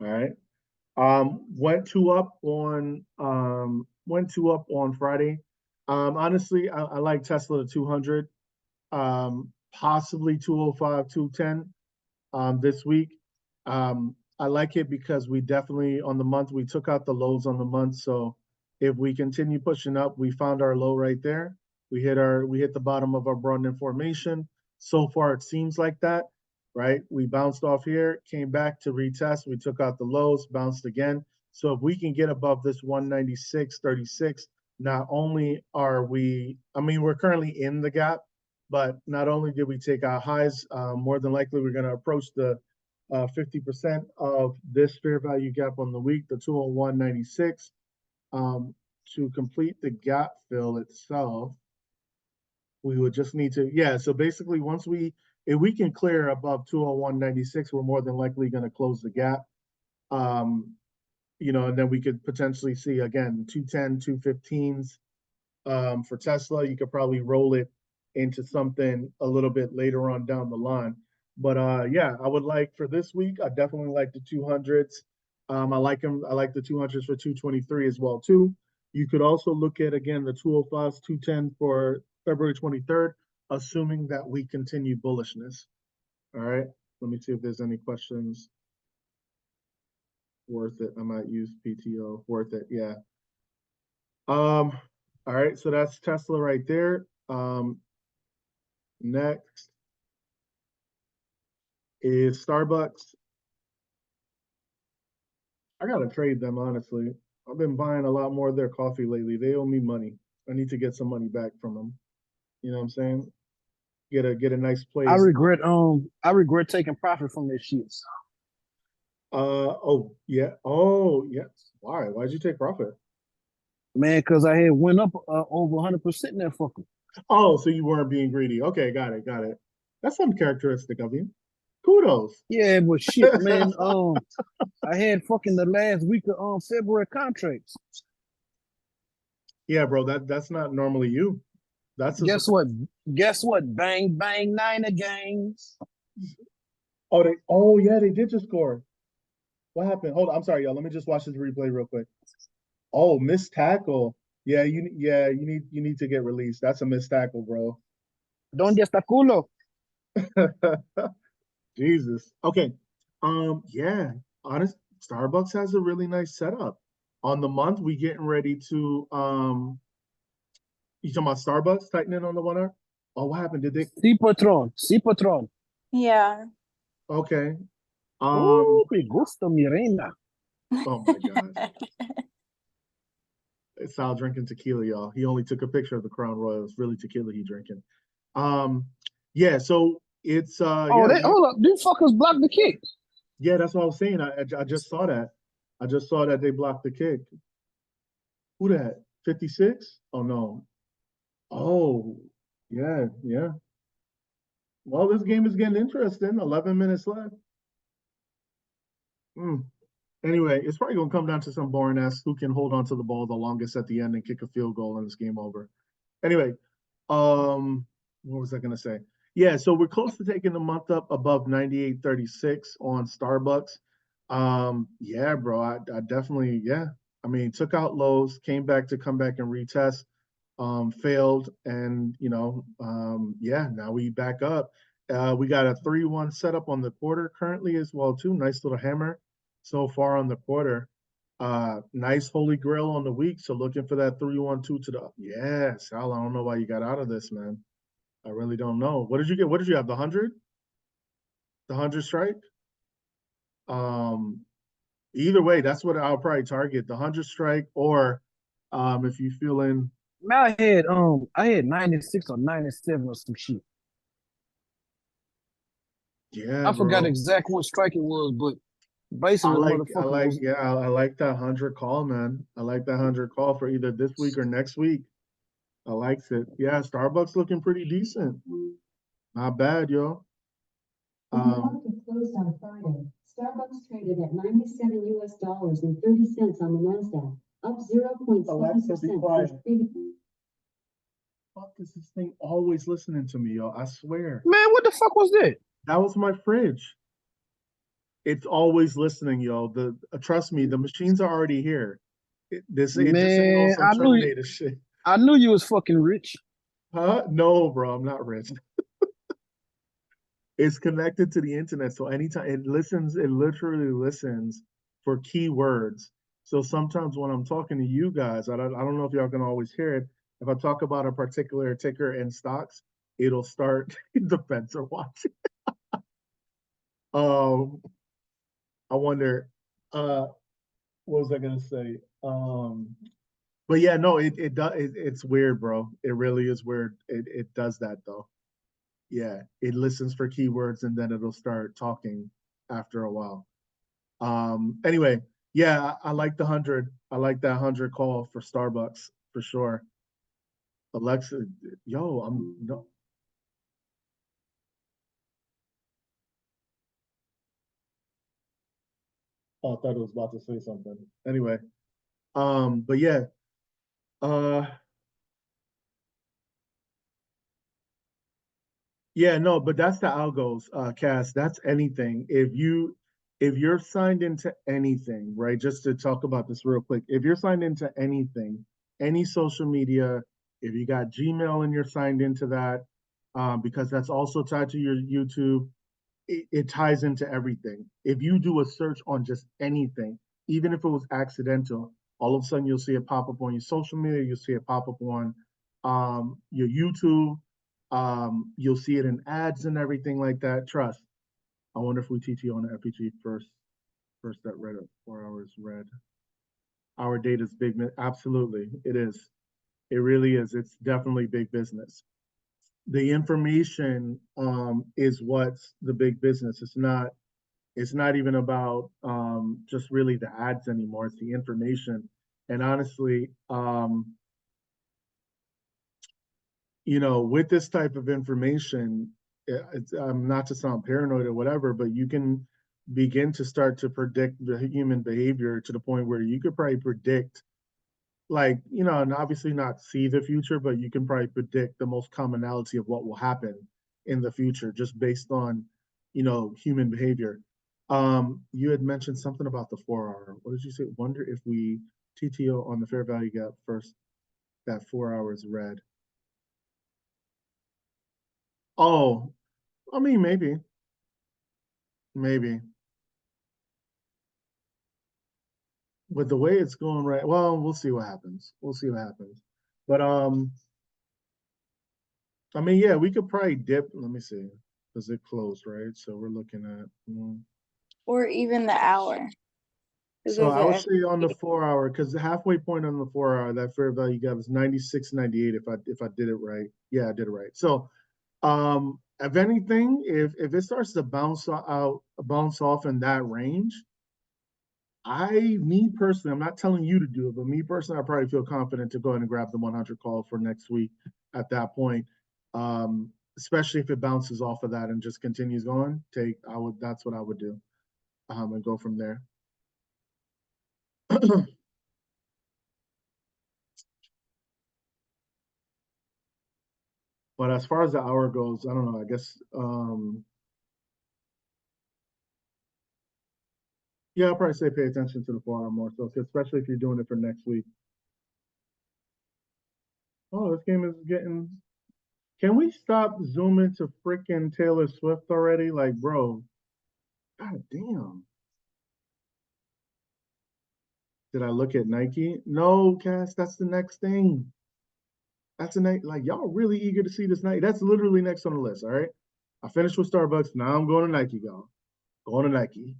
All right. Went two up on Friday. Honestly, I like Tesla to 200. Possibly 205, 210 this week. I like it because we definitely on the month we took out the lows on the month. So if we continue pushing up, we found our low right there. We hit the bottom of our broadening formation. So far it seems like that, right? We bounced off here, came back to retest. We took out the lows, bounced again. So if we can get above this 196.36, not only are we're currently in the gap, but not only did we take our highs, more than likely we're going to approach the 50% of this fair value gap on the week, the 201.96. to complete the gap fill itself, we would just need to, yeah, so basically if we can clear above 201.96, we're more than likely going to close the gap. And then we could potentially see again 210, 215s for Tesla. You could probably roll it into something a little bit later on down the line. But yeah, I would like for this week, I definitely like the 200s. I like them. I like the 200s for 223 as well too. You could also look at again the 205s, 210 for February 23rd, assuming that we continue bullishness. All right. Let me see if there's any questions. Worth it. I might use PTO. Worth it. Yeah. All right. So that's Tesla right there. Next is Starbucks. I gotta trade them, honestly. I've been buying a lot more of their coffee lately. They owe me money. I need to get some money back from them. You know what I'm saying? Get a nice I place. regret taking profit from this shit. Oh yeah. Oh yeah. Why? Why'd you take profit? Man, because I had went up over 100% in that fucker. Oh, so you weren't being greedy. Okay, got it. That's some characteristic of you. Kudos. Yeah, but shit, man. I had fucking the last week of February contracts. Yeah, bro, that's not normally you. That's a Guess what? Guess what? Bang bang Niner gangs. Oh yeah, they did just score. What happened? Hold on, I'm sorry, y'all. Let me just watch this replay real quick. Oh, missed tackle. Yeah, you need to get released. That's a missed tackle, bro. Donde está culo? Jesus. Okay. Yeah. Honest, Starbucks has a really nice setup. On the month, we getting ready to you talking about Starbucks tightening on the 1 hour? Oh, what happened? Did they Sí, patron. Yeah. okay. Me gusta mi reina. Oh my gosh. It's Sal drinking tequila, y'all. He only took a picture of the Crown Royal. It's really tequila he drinking. Yeah, so it's Oh, hold up. These fuckers blocked the kick. yeah, that's what I was saying. I just saw that. I just saw that they blocked the kick. Who that? 56? Oh no. Oh, yeah, yeah. Well, this game is getting interesting. 11 minutes left. Anyway, it's probably gonna come down to some boring ass who can hold on to the ball the longest at the end and kick a field goal and this game over. Anyway, what was I gonna say? Yeah, so we're close to taking the month up above 98.36 on Starbucks. Yeah, bro, I definitely, yeah. I mean, took out lows, came back to come back and retest, failed, and yeah, now we back up. We got a 3-1 setup on the quarter currently as well, too. Nice little hammer so far on the quarter. Nice holy grail on the week. So looking for that 3-1-2 to the yeah, Sal. I don't know why you got out of this, man. I really don't know. What did you get? What did you have? The 100? The 100 strike? Either way, that's what I'll probably target. The 100 strike, or if you feeling Man, I had 96 or 97 or some shit. yeah, I forgot bro. exact what strike it was, but basically, motherfucker was. I like that 100 call, man. I like that 100 call for either this week or next week. I likes it. Yeah, Starbucks looking pretty decent. Not bad, yo. The market closed on Friday. Starbucks traded at $97 and 30 cents on the Nasdaq, up 0.7%. Fuck is this thing always listening to me, yo? I swear. Man, what the fuck was that? That was my fridge. It's always listening, yo. Trust me, the machines are already here. This ain't on some Terminator shit. I knew you was fucking rich. Huh? No, bro, I'm not rich. It's connected to the internet, so anytime it literally listens for keywords. So sometimes when I'm talking to you guys, I don't know if y'all can always hear it. If I talk about a particular ticker in stocks, it'll start defense or watching. I wonder, what was I gonna say? But yeah, no, it does. It's weird, bro. It really is weird. It does that though. Yeah, it listens for keywords and then it'll start talking after a while. Anyway, Yeah, I like the 100. I like that 100 call for Starbucks for sure. Alexa, yo, I'm no. Oh, I thought I was about to say something. Anyway, but yeah, uh, yeah, no, but that's the algos, Cass. That's anything. If you're signed into anything, right? Just to talk about this real quick, if you're signed into anything, any social media, if you got Gmail and you're signed into that, because that's also tied to your YouTube, it ties into everything. If you do a search on just anything, even if it was accidental, all of a sudden you'll see it pop up on your social media, you'll see it pop up on your YouTube, you'll see it in ads and everything like that. Trust. I wonder if we TT on the FPG first that read it 4 hours read. Our data's big. Absolutely, it is. It really is. It's definitely big business. The information is what's the big business. It's not even about just really the ads anymore. It's the information. And honestly, with this type of information, not to sound paranoid or whatever, but you can begin to start to predict the human behavior to the point where you could probably predict, like, and obviously not see the future, but you can probably predict the most commonality of what will happen in the future just based on, human behavior. You had mentioned something about the 4 hour. What did you say? Wonder if we TTO on the fair value gap first, that 4 hours read. Oh, I mean, maybe. With the way it's going right, well, we'll see what happens. We'll see what happens. But I mean, yeah, we could probably dip. Let me see, because it closed, right? So we're looking at. Or even the hour. So I would say on the 4 hour, because the halfway point on the 4 hour, that fair value gap is 96.98. If I did it right, yeah, I did it right. So, if anything, if it starts to bounce off in that range, me personally, I'm not telling you to do it, but me personally, I probably feel confident to go ahead and grab the 100 call for next week at that point. Especially if it bounces off of that and just continues going, that's what I would do, and go from there. But as far as the hour goes, I don't know. I guess, yeah, I'll probably say pay attention to the 4 hour more so, especially if you're doing it for next week. Oh, this game is getting. Can we stop zooming to freaking Taylor Swift already? Like, bro, god damn. Did I look at Nike? No, Cass, that's the next thing. That's the next, like, y'all really eager to see this Nike. That's literally next on the list, all right? I finished with Starbucks. Now I'm going to Nike, y'all. Going to Nike.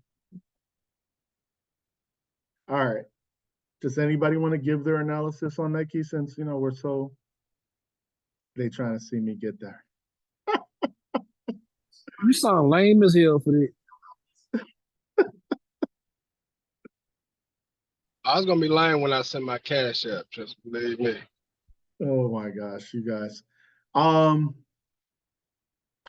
All right. Does anybody want to give their analysis on Nike since, they trying to see me get there? You sound lame as hell for that. I was gonna be lying when I send my cash app. Just believe me. Oh my gosh, you guys. Um,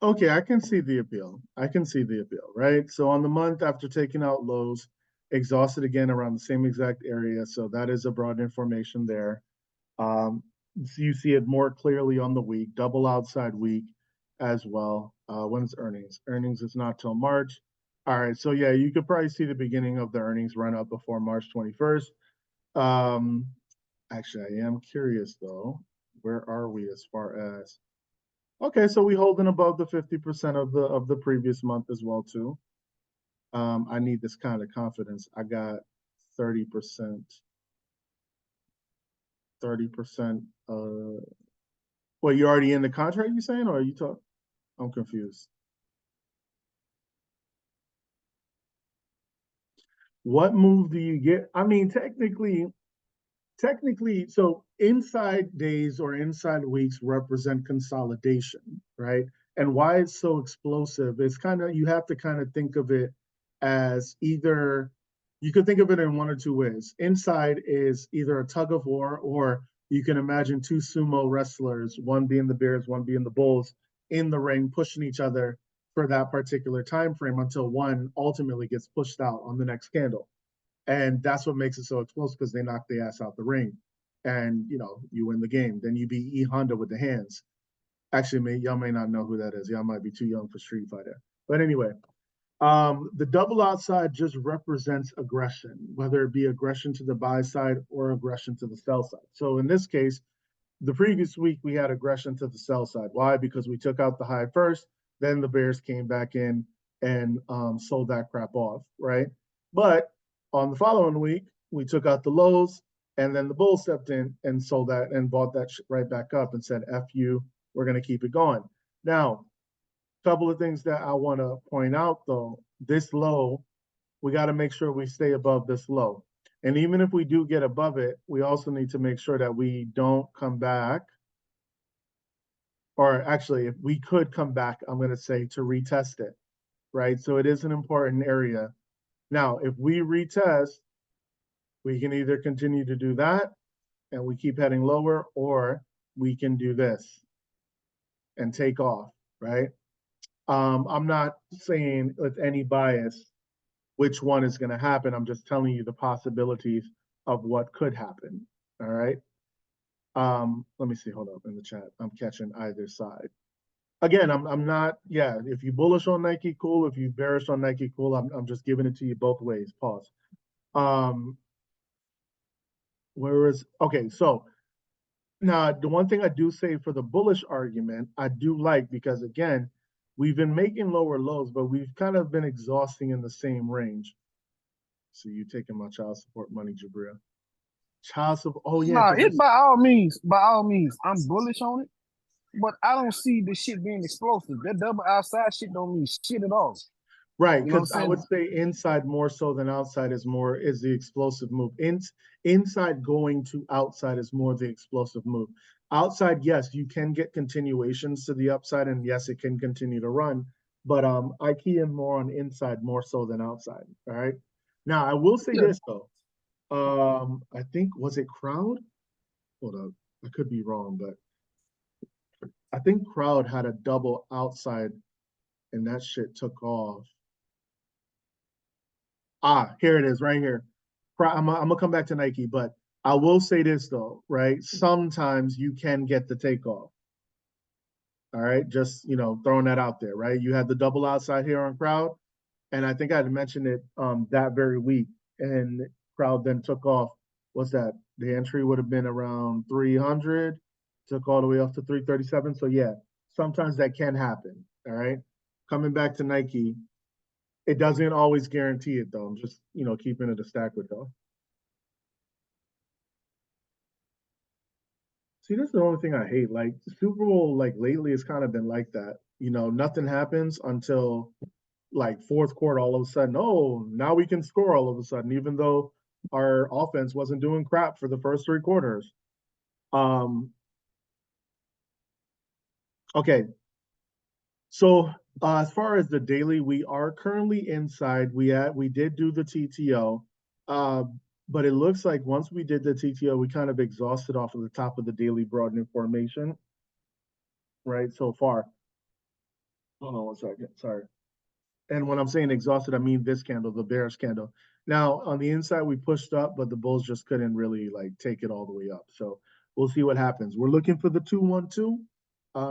okay, I can see the appeal. I can see the appeal, right? So on the month after taking out lows, exhausted again around the same exact area. So that is a broad information there. So you see it more clearly on the week, double outside week as well. When's earnings? Earnings is not till March. All right, so yeah, you could probably see the beginning of the earnings run up before March 21st. Um, Actually, I am curious though. Where are we as far as? Okay, so we holding above the 50% of the previous month as well too. I need this kind of confidence. I got 30%. 30%. Well, you already in the contract, you saying, or are you talking? I'm confused. What move do you get? I mean, technically, so inside days or inside weeks represent consolidation, right? And why it's so explosive, it's kind of, you have to kind of think of it as either you could think of it in one or two ways. Inside is either a tug of war, or you can imagine two sumo wrestlers, one being the Bears, one being the Bulls, in the ring pushing each other for that particular time frame until one ultimately gets pushed out on the next candle. And that's what makes it so explosive, because they knock the ass out the ring. And you win the game. Then you beat E Honda with the hands. Actually, y'all may not know who that is. Y'all might be too young for Street Fighter. But anyway, the double outside just represents aggression, whether it be aggression to the buy side or aggression to the sell side. So in this case, the previous week we had aggression to the sell side. Why? Because we took out the high first, then the Bears came back in and sold that crap off, right? But on the following week, we took out the lows, and then the Bulls stepped in and sold that and bought that right back up and said, F you, we're going to keep it going. Now, a couple of things that I want to point out, though. This low, we got to make sure we stay above this low. And even if we do get above it, we also need to make sure that we don't come back. Or actually, if we could come back, I'm going to say, to retest it, right? So it is an important area. Now, if we retest, we can either continue to do that and we keep heading lower, or we can do this and take off, right? I'm not saying with any bias which one is going to happen. I'm just telling you the possibilities of what could happen. All right. Let me see. Hold up in the chat. I'm catching either side. Again, I'm not. Yeah. If you bullish on Nike, cool. If you bearish on Nike, cool. I'm just giving it to you both ways. Pause. Okay. So now the one thing I do say for the bullish argument, I do like, because again, we've been making lower lows, but we've kind of been exhausting in the same range. So you taking my child support money, Jabril? Child support. Oh yeah. Nah, it by all means, I'm bullish on it, but I don't see the shit being explosive. That double outside shit don't mean shit at all. Right, because I would say inside more so than outside is the explosive move. Inside going to outside is more the explosive move. Outside, yes, you can get continuations to the upside, and yes, it can continue to run. But I key in more on inside more so than outside. All right. Now I will say this though. I think, was it Crowd? Hold up, I could be wrong, but I think Crowd had a double outside, and that shit took off. Here it is, right here. I'm gonna come back to Nike, but I will say this though, right? Sometimes you can get the takeoff. All right, just throwing that out there, right? You had the double outside here on Crowd, and I think I had mentioned it that very week, and Crowd then took off. What's that? The entry would have been around 300, took all the way up to 337. So yeah, sometimes that can happen. All right, coming back to Nike. It doesn't always guarantee it though. I'm just, keeping it a stack with though. See, that's the only thing I hate. Like Super Bowl, like lately, it's kind of been like that. Nothing happens until like fourth quarter. All of a sudden, oh, now we can score. All of a sudden, even though our offense wasn't doing crap for the first three quarters. Okay. So as far as the daily, we are currently inside. We did do the TTO, but it looks like once we did the TTO, we kind of exhausted off of the top of the daily broadening formation, right? So far. Hold on one second. Sorry. And when I'm saying exhausted, I mean this candle, the bearish candle. Now on the inside, we pushed up, but the bulls just couldn't really take it all the way up. So we'll see what happens. We're looking for the 212.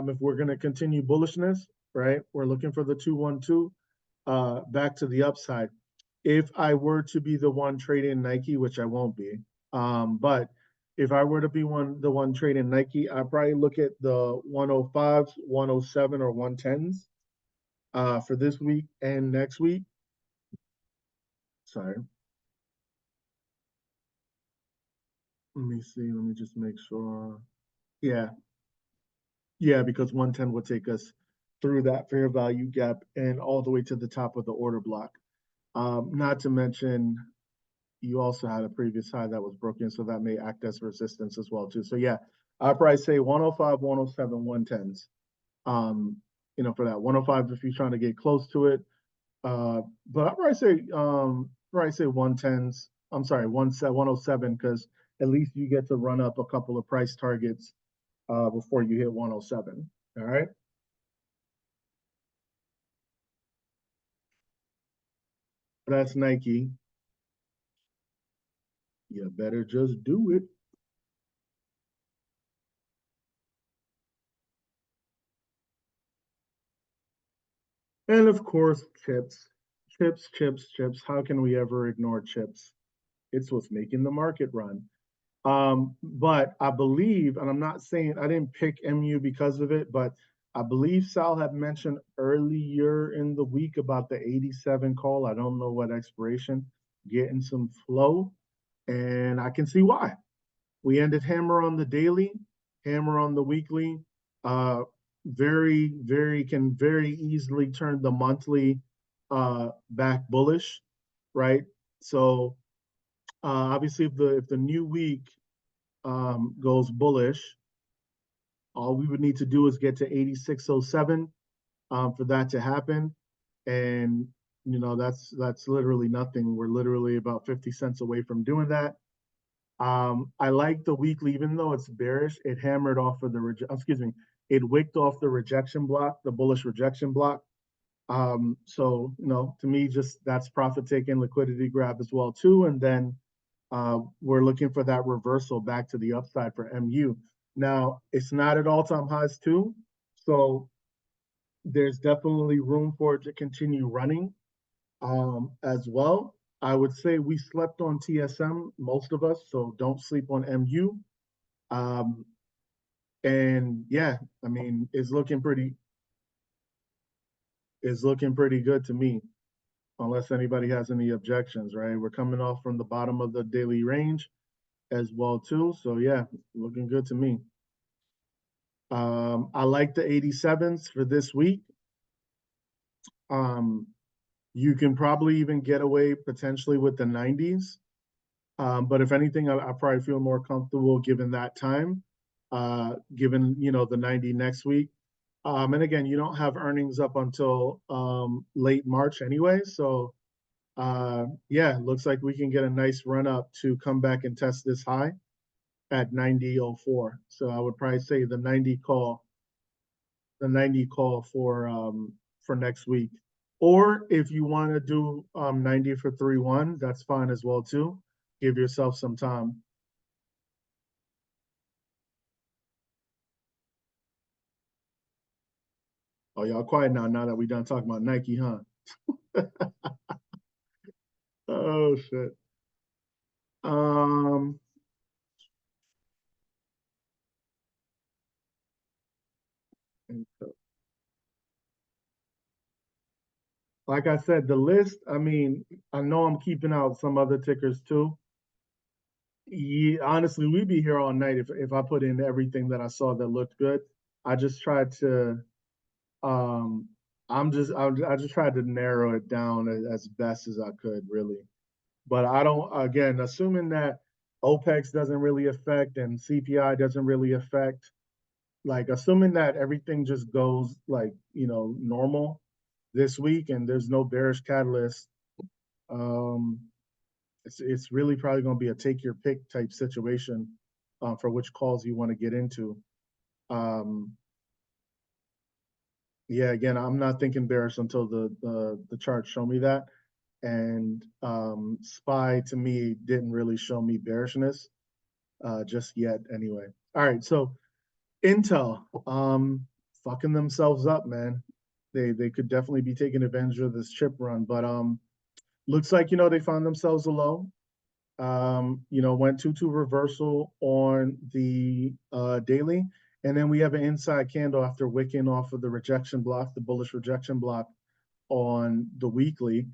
If we're going to continue bullishness, right? We're looking for the 212 back to the upside. If I were to be the one trading Nike, which I won't be, but if I were to be the one trading Nike, I'd probably look at the 105s, 107, or 110s for this week and next week. Sorry. Let me see. Let me just make sure. Yeah. Yeah, because 110 would take us through that fair value gap and all the way to the top of the order block. Not to mention, you also had a previous high that was broken, so that may act as resistance as well too. So yeah, I'd probably say 105, 107, 110s. For that 105 if you're trying to get close to it. But I'd probably say probably say 110s. I'm sorry, 107, because at least you get to run up a couple of price targets before you hit 107. All right. That's Nike. You better just do it. And of course, chips. Chips, chips, chips. How can we ever ignore chips? It's what's making the market run. But I believe, and I'm not saying I didn't pick MU because of it, but I believe Sal had mentioned earlier in the week about the 87 call. I don't know what expiration, getting some flow, and I can see why. We ended hammer on the daily, hammer on the weekly. Can very easily turn the monthly back bullish, right? So obviously, if the new week goes bullish, all we would need to do is get to 8607 for that to happen, and that's literally nothing. We're literally about 50 cents away from doing that. I like the weekly, even though it's bearish. It hammered off of it wicked off the rejection block, the bullish rejection block. So to me, just that's profit taking, liquidity grab as well too, and then we're looking for that reversal back to the upside for MU. Now, it's not at all-time highs too, so there's definitely room for it to continue running as well. I would say we slept on TSM, most of us, so don't sleep on MU. And yeah, I mean, it's looking pretty good to me, unless anybody has any objections, right? We're coming off from the bottom of the daily range as well too. So yeah, looking good to me. I like the 87s for this week. You can probably even get away potentially with the 90s. But if anything, I probably feel more comfortable given that time, given the 90 next week. And again, you don't have earnings up until late March anyway. So yeah, looks like we can get a nice run up to come back and test this high at 90.04. So I would probably say the 90 call for next week. Or if you want to do 90 for 3-1, that's fine as well too. Give yourself some time. Oh, y'all quiet now that we done talking about Nike, huh? Oh shit. Um like I said, the list, I mean, I know I'm keeping out some other tickers too. Yeah, honestly, we'd be here all night if I put in everything that I saw that looked good. I just tried to um I just tried to narrow it down as best as I could, really. But I don't, again, assuming that OPEX doesn't really affect and CPI doesn't really affect, like assuming that everything just goes like, normal this week and there's no bearish catalyst, um, it's really probably going to be a take your pick type situation for which calls you want to get into. Um, yeah, again, I'm not thinking bearish until the charts show me that. And SPY to me didn't really show me bearishness just yet anyway. All right, so Intel, fucking themselves up, man. They could definitely be taking advantage of this chip run, but looks like they found themselves a low. Went 2-2 reversal on the daily, and then we have an inside candle after wicking off of the rejection block, the bullish rejection block on the weekly.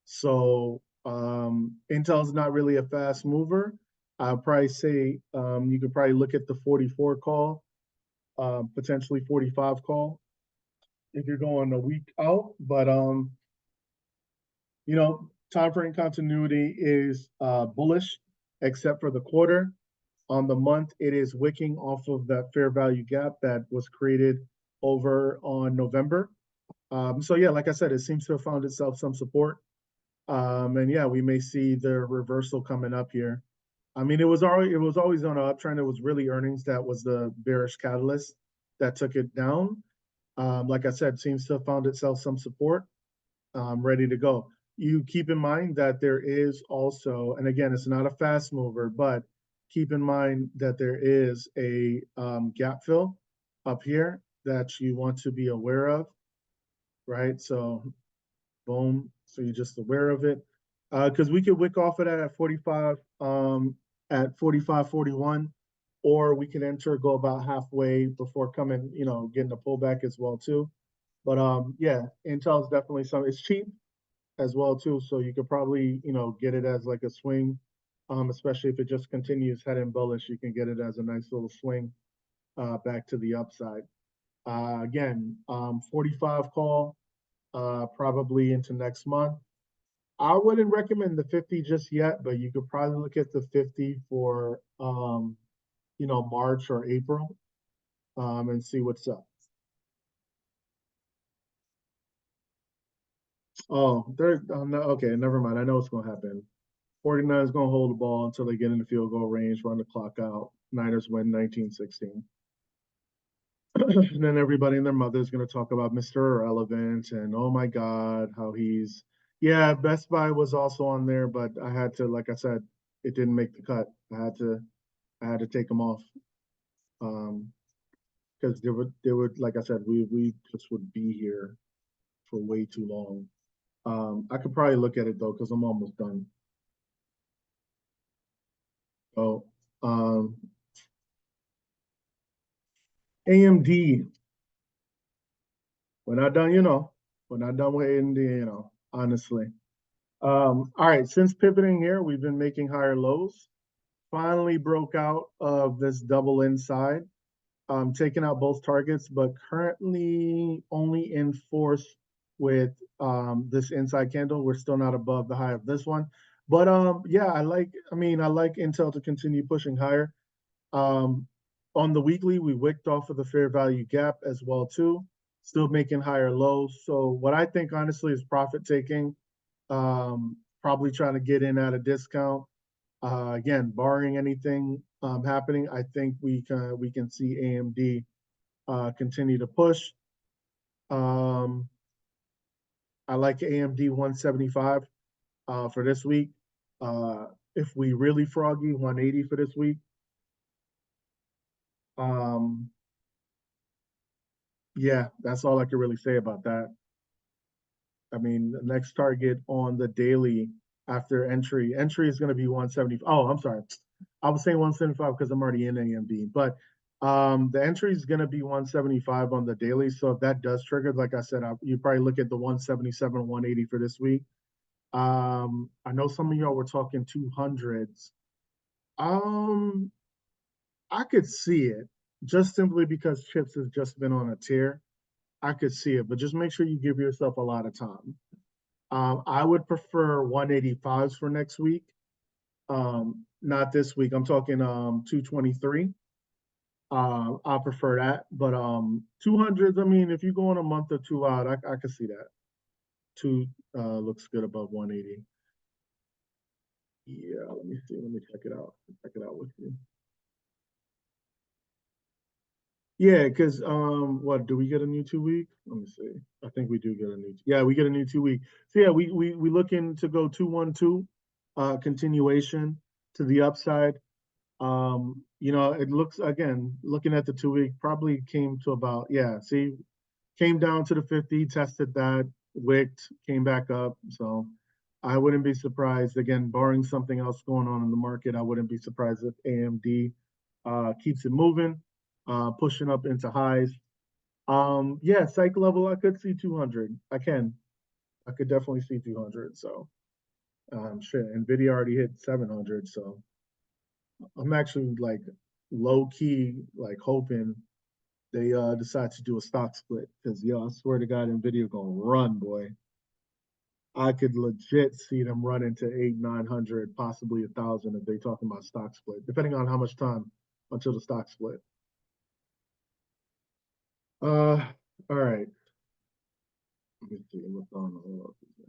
So Intel's not really a fast mover. I'll probably say you could probably look at the 44 call, potentially 45 call if you're going a week out. But time frame continuity is bullish, except for the quarter. On the month, it is wicking off of that fair value gap that was created over on November. So yeah, like I said, it seems to have found itself some support. And yeah, we may see the reversal coming up here. I mean, it was always on an uptrend. It was really earnings that was the bearish catalyst that took it down. Like I said, seems to have found itself some support, ready to go. You keep in mind that there is also, and again, it's not a fast mover, but keep in mind that there is a gap fill up here that you want to be aware of, right? So boom, so you're just aware of it. Because we could wick off of that at 45, at 45.41, or we can enter, go about halfway before coming, getting a pullback as well too. But yeah, Intel's definitely some. It's cheap as well too, so you could probably get it as like a swing, especially if it just continues heading bullish. You can get it as a nice little swing back to the upside. Again, 45 call probably into next month. I wouldn't recommend the 50 just yet, but you could probably look at the 50 for March or April, and see what's up. Oh, no, okay, never mind. I know what's gonna happen. 49 is gonna hold the ball until they get in the field goal range, run the clock out. Niners win 19-16. And then everybody and their mother is gonna talk about Mr. Irrelevant and oh my God, how he's yeah, Best Buy was also on there, but I had to, like I said, it didn't make the cut. I had to take them off. Because they would, like I said, we just would be here for way too long. I could probably look at it though, because I'm almost done. So, AMD. We're not done, We're not done with AMD, honestly. All right, since pivoting here, we've been making higher lows. Finally broke out of this double inside, taking out both targets, but currently only in force with this inside candle. We're still not above the high of this one. But yeah, I like Intel to continue pushing higher. On the weekly, we wicked off of the fair value gap as well too, still making higher lows. So what I think honestly is profit taking, probably trying to get in at a discount. Again, barring anything happening, I think we can see AMD continue to push. I like AMD 175 for this week. If we really froggy, 180 for this week. Yeah, that's all I can really say about that. I mean, the next target on the daily after entry is going to be 170. Oh, I'm sorry. I was saying 175 because I'm already in AMD, but the entry is going to be 175 on the daily. So if that does trigger, like I said, you probably look at the 177, 180 for this week. I know some of y'all were talking 200s. I could see it just simply because chips has just been on a tear. I could see it, but just make sure you give yourself a lot of time. I would prefer 185s for next week. Not this week. I'm talking 223. I prefer that. But 200s, I mean, if you go on a month or two out, I could see that. Two looks good above 180. Yeah, let me see. Let me check it out. Check it out with you. Yeah, because what do we get a new 2 week? Let me see. I think we do get a new. Yeah, we get a new 2 week. So yeah, we looking to go 212, continuation to the upside. It looks again looking at the 2 week probably came to about see, came down to the 50, tested that, wicked, came back up. So I wouldn't be surprised again, barring something else going on in the market. I wouldn't be surprised if AMD keeps it moving. Pushing up into highs. Yeah, psych level, I could see 200. I could definitely see 200. So, shit, NVIDIA already hit 700. So, I'm actually like low key, like hoping they decide to do a stock split because, I swear to God, NVIDIA gonna run, boy. I could legit see them run into 800, 900, possibly 1,000 if they talking about stock split, depending on how much time until the stock split. All right. Let me see what's on.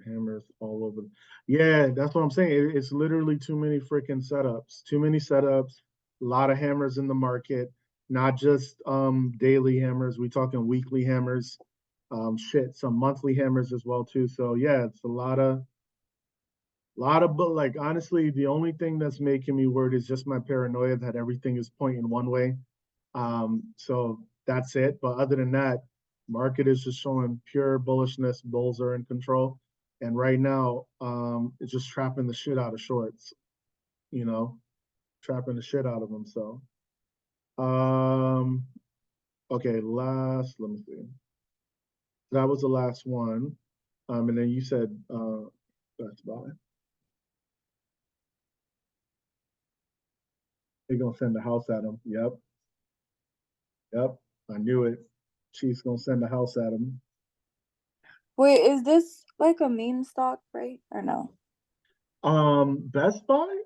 hammers all over. Yeah, that's what I'm saying. It's literally too many freaking setups. Too many setups. A lot of hammers in the market. Not just daily hammers. We talking weekly hammers. Shit, some monthly hammers as well too. So yeah, it's a lot of, but like honestly, the only thing that's making me worried is just my paranoia that everything is pointing one way. So that's it. But other than that, market is just showing pure bullishness. Bulls are in control. And right now, it's just trapping the shit out of shorts, you know, trapping the shit out of them. So, um, okay, let me see. That was the last one. And then you said, Best Buy. They're gonna send the house at him. Yep, yep. I knew it. Chiefs gonna send the house at him. Wait, is this like a meme stock, right? Or no? Best Buy?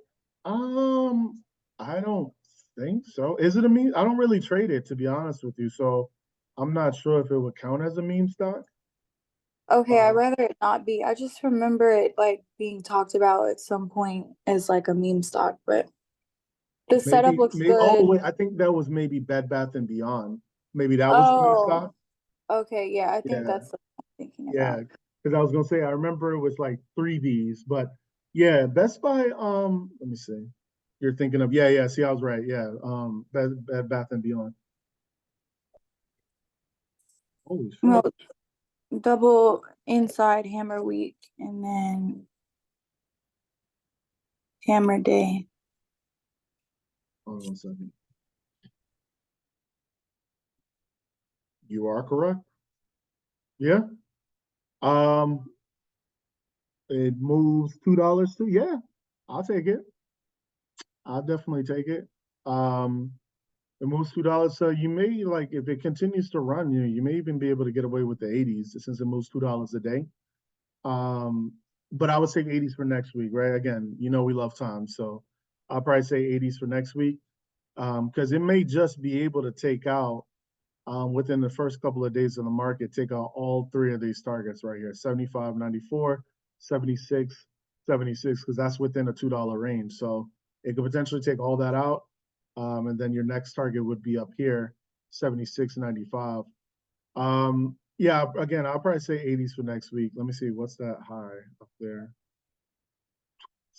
I don't think so. Is it a meme? I don't really trade it to be honest with you, so I'm not sure if it would count as a meme stock. Okay, I'd Uh, rather it not be. I just remember it like being talked about at some point as like a meme stock, but the setup looks maybe. Oh good. wait, I think that was maybe Bed Bath and Beyond. Maybe that was a meme Oh, stock. okay, yeah, I think Yeah, that's what I'm thinking yeah. about. Because I was gonna say I remember it was like 3Ds, but yeah, Best Buy. Let me see. You're thinking of yeah. See, I was right. Yeah, Bed Bath and Beyond. Holy shit. Well, double inside hammer week and then hammer day. Hold on 1 second. You are correct. Yeah. Um, it moves $2 too. Yeah, I'll take it. I'll definitely take it. Um, it moves $2. So you may like if it continues to run, you may even be able to get away with the 80s since it moves $2 a day. Um, but I would say 80s for next week, right? Again, we love time, so I'll probably say 80s for next week. Because it may just be able to take out within the first couple of days of the market, take out all three of these targets right here, 75, 94, 76, 76, because that's within a $2 range. So it could potentially take all that out. And then your next target would be up here, 76.95. Yeah, again, I'll probably say 80s for next week. Let me see, what's that high up there?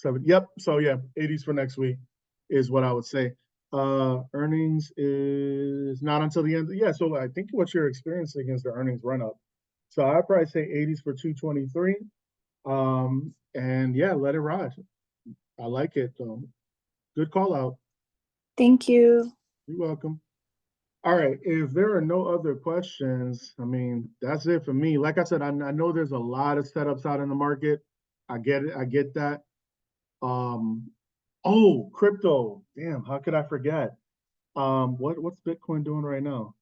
Yep. So yeah, 80s for next week is what I would say. Earnings is not until the end. Yeah, so I think what you're experiencing is the earnings run up. So I'd probably say 80s for 223. And yeah, let it ride. I like it. Good call out. Thank you. You're welcome. All right. If there are no other questions, I mean, that's it for me. Like I said, I know there's a lot of setups out in the market. I get it. I get that. Um, oh, crypto. Damn, how could I forget? What's Bitcoin doing right now?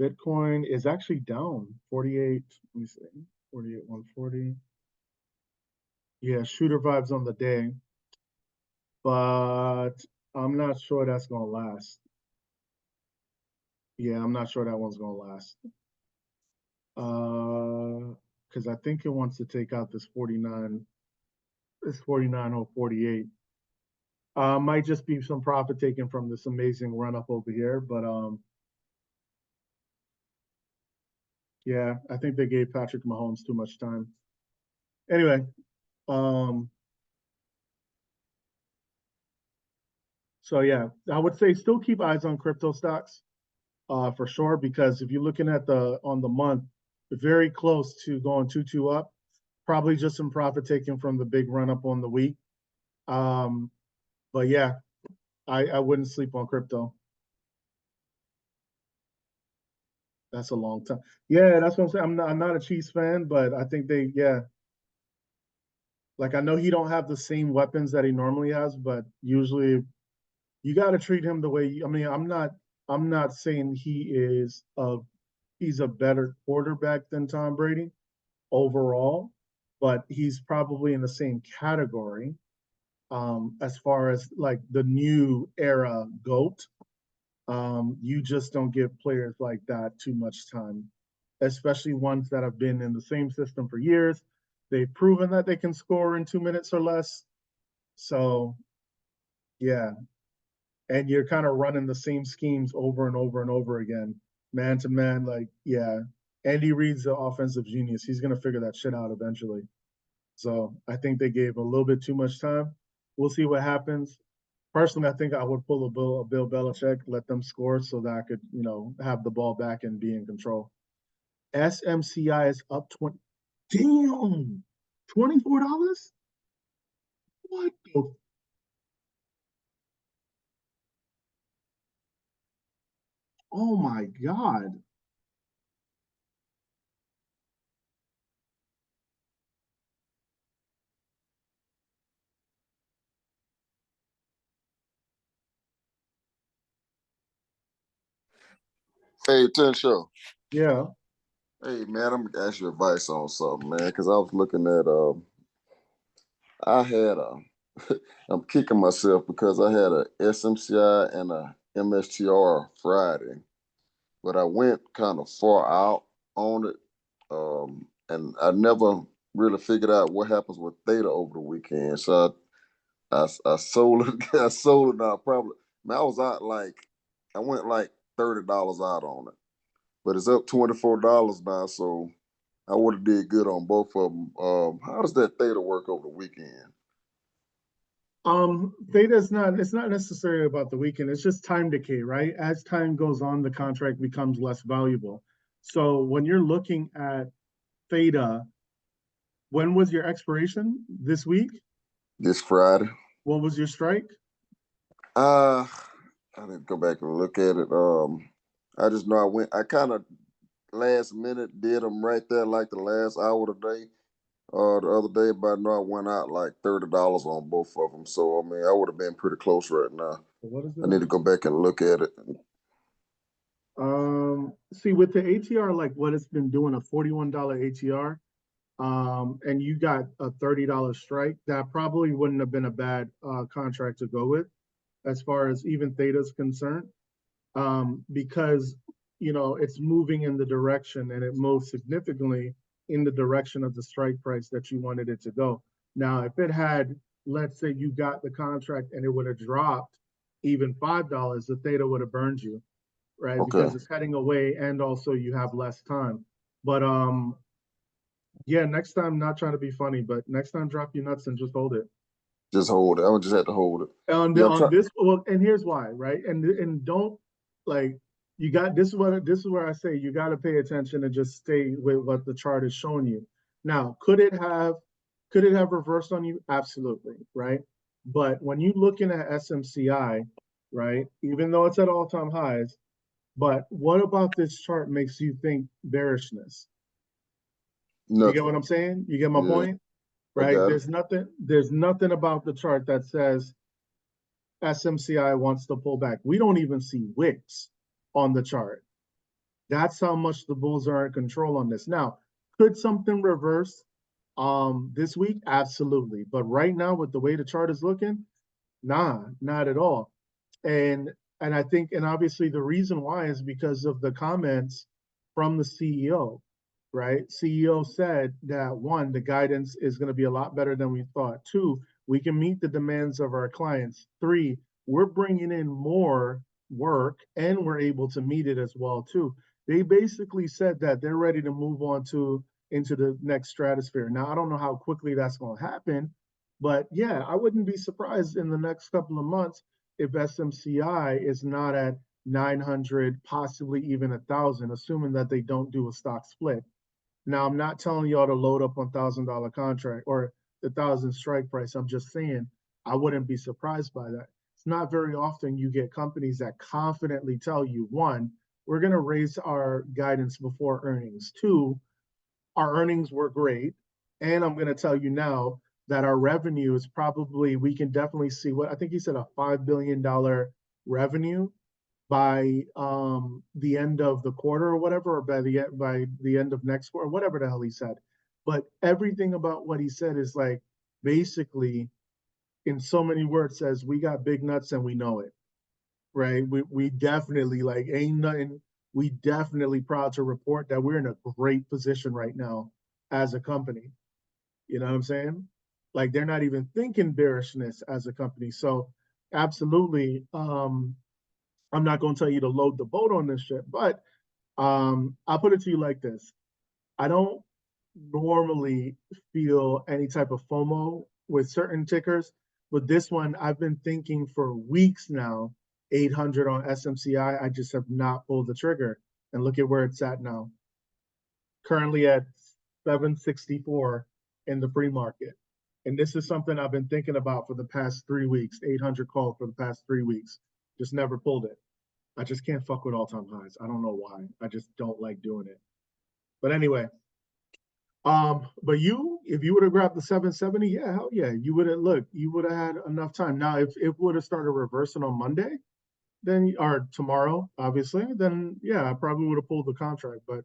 Bitcoin is actually down 48. Let me see. 48, 140. Yeah, shooter vibes on the day, but I'm not sure that's gonna last. Yeah, I'm not sure that one's gonna last. Because I think it wants to take out this 49 or 48. Might just be some profit taken from this amazing run up over here, but yeah, I think they gave Patrick Mahomes too much time. Anyway, um, so yeah, I would say still keep eyes on crypto stocks, for sure, because if you're looking at on the month, very close to going 2-2 up, probably just some profit taken from the big run up on the week. Um, but yeah, I wouldn't sleep on crypto. That's a long time. Yeah, that's what I'm saying. I'm not a Chiefs fan, but I think yeah. Like I know he don't have the same weapons that he normally has, but usually you got to treat him the way. I mean, I'm not saying he's a better quarterback than Tom Brady overall, but he's probably in the same category as far as like the new era GOAT. You just don't give players like that too much time, especially ones that have been in the same system for years. They've proven that they can score in 2 minutes or less. So, yeah. And you're kind of running the same schemes over and over and over again, man to man. Like, yeah, Andy Reid's the offensive genius. He's going to figure that shit out eventually. So I think they gave a little bit too much time. We'll see what happens. Personally, I think I would pull a Bill Belichick, let them score so that I could, have the ball back and be in control. SMCI is up 20. Damn, $24? What the? Oh my God. Hey, Tensho. Yeah. Hey, man, I'm gonna ask you advice on something, man, because I was looking at I had I'm kicking myself because I had a SMCI and a MSTR Friday, but I went kind of far out on it, and I never really figured out what happens with Theta over the weekend. So I sold it. I sold it now. Probably, man, I went like $30 out on it, but it's up $24 now. So I would have did good on both of them. How does that Theta work over the weekend? Theta's not, it's not necessarily about the weekend. It's just time decay, right? As time goes on, the contract becomes less valuable. So when you're looking at Theta, when was your expiration? This week? This Friday. What was your strike? I didn't go back and look at it. I just know I kind of last minute did them right there, like the last hour of the day. The other day, but I know I went out like $30 on both of them. So I mean, I would have been pretty close right now. What is it? I need to go back and look at it. See, with the ATR, like what it's been doing, a $41 ATR, and you got a $30 strike, that probably wouldn't have been a bad contract to go with as far as even Theta's concerned, because it's moving in the direction, and it moves significantly in the direction of the strike price that you wanted it to go. Now, if it had, let's say you got the contract and it would have dropped even $5, the Theta would have burned you, right? Okay. Because it's heading away, and also you have less time. But yeah, next time, not trying to be funny, but next time drop your nuts and just hold it. Just hold it. I would just have to hold it. On this, well, and here's why, right? And don't, like, you got, this is where I say you got to pay attention and just stay with what the chart is showing you. Now, could it have reversed on you? Absolutely, right? But when you looking at SMCI, right, even though it's at all-time highs, but what about this chart makes you think bearishness? You get Nothing. what I'm saying? You get my Yeah, point? I Right? got it. There's nothing about the chart that says SMCI wants to pull back. We don't even see wicks on the chart. That's how much the bulls are in control on this. Now, could something reverse this week? Absolutely. But right now, with the way the chart is looking, nah, not at all. And I think, and obviously the reason why is because of the comments from the CEO, right? CEO said that one, the guidance is going to be a lot better than we thought. Two, we can meet the demands of our clients. Three, we're bringing in more work and we're able to meet it as well too. They basically said that they're ready to move on into the next stratosphere. Now, I don't know how quickly that's going to happen, but yeah, I wouldn't be surprised in the next couple of months if SMCI is not at 900, possibly even 1,000, assuming that they don't do a stock split. Now, I'm not telling y'all to load up on $1,000 contract or the 1,000 strike price. I'm just saying I wouldn't be surprised by that. It's not very often you get companies that confidently tell you, one, we're going to raise our guidance before earnings. Two, our earnings were great. And I'm going to tell you now that our revenue is probably, we can definitely see what I think he said, a $5 billion revenue by the end of the quarter or whatever, or by the end of next quarter, whatever the hell he said. But everything about what he said is like basically in so many words says we got big nuts and we know it, right? We definitely like ain't nothing. We definitely proud to report that we're in a great position right now as a company. You know what I'm saying? Like they're not even thinking bearishness as a company. So absolutely, I'm not going to tell you to load the boat on this shit, but I'll put it to you like this. I don't normally feel any type of FOMO with certain tickers, but this one I've been thinking for weeks now. 800 on SMCI, I just have not pulled the trigger. And look at where it's at now. Currently at 764 in the free market. And this is something I've been thinking about for the past 3 weeks. 800 call for the past 3 weeks. Just never pulled it. I just can't fuck with all-time highs. I don't know why. I just don't like doing it. But anyway, but if you would have grabbed the 770, yeah, hell yeah, you would have had enough time. Now, if it would have started reversing on Monday, then or tomorrow, obviously, then yeah, I probably would have pulled the contract. But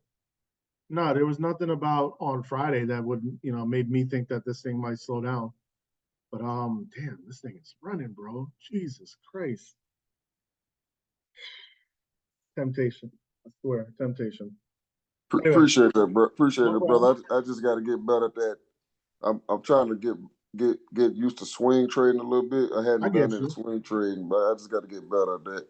no, there was nothing about on Friday that would, made me think that this thing might slow down. But damn, this thing is running, bro. Jesus Christ. Temptation. I swear, temptation. Anyway, Appreciate that, bro. Appreciate no it, problem. brother. I just got to get better at that. I'm trying to get used to swing trading a little bit. I I hadn't done get any you. swing trading, but I just got to get better at that.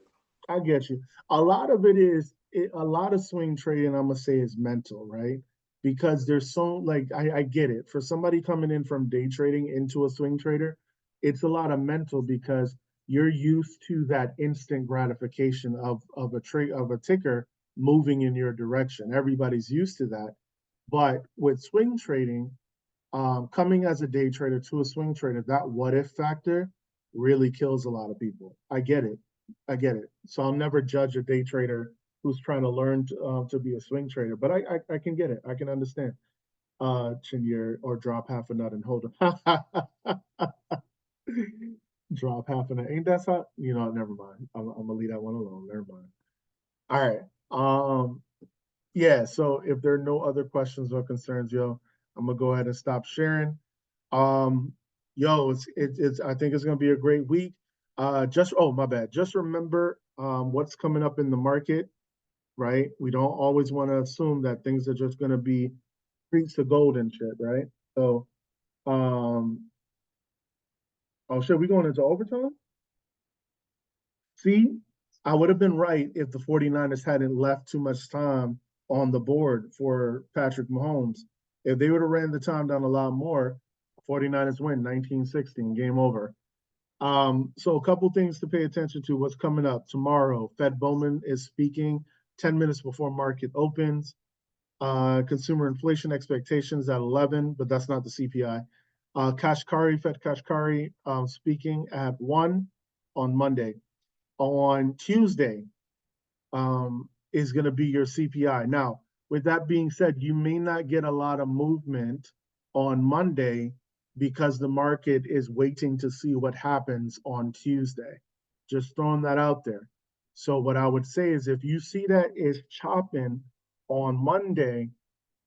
I get you. A lot of it is a lot of swing trading, I'm gonna say, is mental, right? Because there's so like I get it. For somebody coming in from day trading into a swing trader, it's a lot of mental because you're used to that instant gratification of a trade of a ticker moving in your direction. Everybody's used to that. But with swing trading, coming as a day trader to a swing trader, that what if factor really kills a lot of people. I get it. I get it. So I'll never judge a day trader who's trying to learn to be a swing trader, but I can get it. I can understand. Chinyer or drop half a nut and hold it. Drop half a nut. Ain't that hot? Never mind. I'm gonna leave that one alone. Never mind. All right. Yeah. So if there are no other questions or concerns, yo, I'm gonna go ahead and stop sharing. Um, yo, it's I think it's gonna be a great week. Just oh my bad. Just remember what's coming up in the market, right? We don't always want to assume that things are just gonna be streets to gold and shit, right? So oh shit, we going into overtime? See, I would have been right if the 49ers hadn't left too much time on the board for Patrick Mahomes. If they would have ran the time down a lot more, 49ers win 19-16, game over. So a couple things to pay attention to. What's coming up tomorrow? Fed Bowman is speaking 10 minutes before market opens. Consumer inflation expectations at 11, but that's not the CPI. Kashkari, Fed Kashkari, speaking at 1 on Monday. On Tuesday, is going to be your CPI. Now, with that being said, you may not get a lot of movement on Monday because the market is waiting to see what happens on Tuesday. Just throwing that out there. So what I would say is if you see that is chopping on Monday,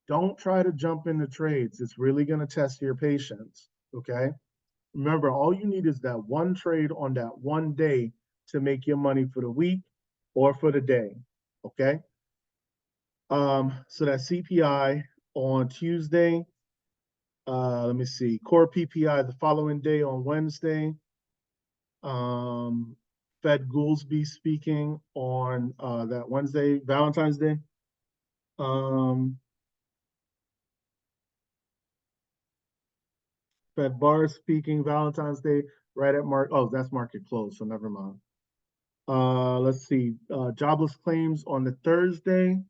don't try to jump into trades. It's really going to test your patience. Okay. Remember, all you need is that one trade on that one day to make your money for the week or for the day. Okay. So that CPI on Tuesday. Let me see. Core PPI the following day on Wednesday. Fed Goolsby speaking on that Wednesday, Valentine's Day. Fed Bar speaking Valentine's Day right at oh, that's market close, so never mind. Let's see. Jobless claims on the Thursday.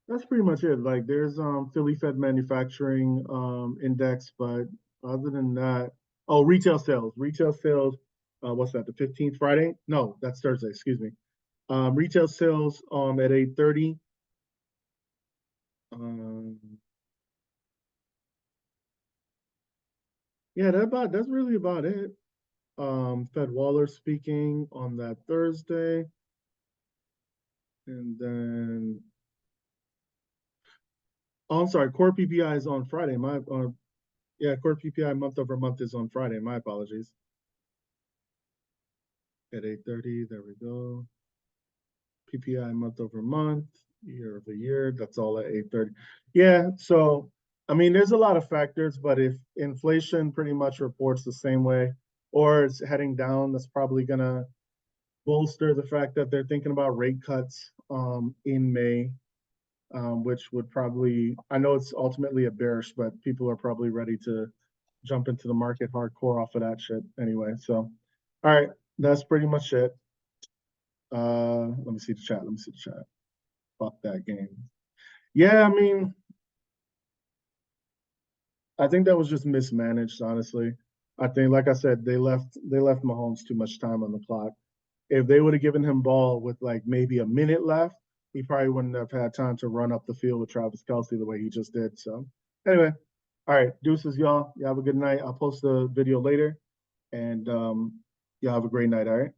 That's pretty much it. Like there's Philly Fed manufacturing index, but other than that, oh, retail sales. Retail sales, what's that, the 15th Friday? No, that's Thursday, excuse me. Retail sales at 8:30. Um, yeah, that's really about it. Fed Waller speaking on that Thursday. And then oh, I'm sorry, core PPI is on Friday. Yeah, core PPI month over month is on Friday. My apologies. At 8:30, there we go. PPI month over month, year over year. That's all at 8:30. Yeah, so I mean, there's a lot of factors, but if inflation pretty much reports the same way, or it's heading down, that's probably gonna bolster the fact that they're thinking about rate cuts in May, which would probably, I know it's ultimately a bearish, but people are probably ready to jump into the market hardcore off of that shit anyway. So, all right, that's pretty much it. Let me see the chat. Let me see the chat. Fuck that game. Yeah, I mean, I think that was just mismanaged, honestly. I think, like I said, they left Mahomes too much time on the clock. If they would have given him ball with like maybe a minute left, he probably wouldn't have had time to run up the field with Travis Kelce the way he just did. So anyway, all right, deuces, y'all. Y'all have a good night. I'll post the video later, and y'all have a great night. All right.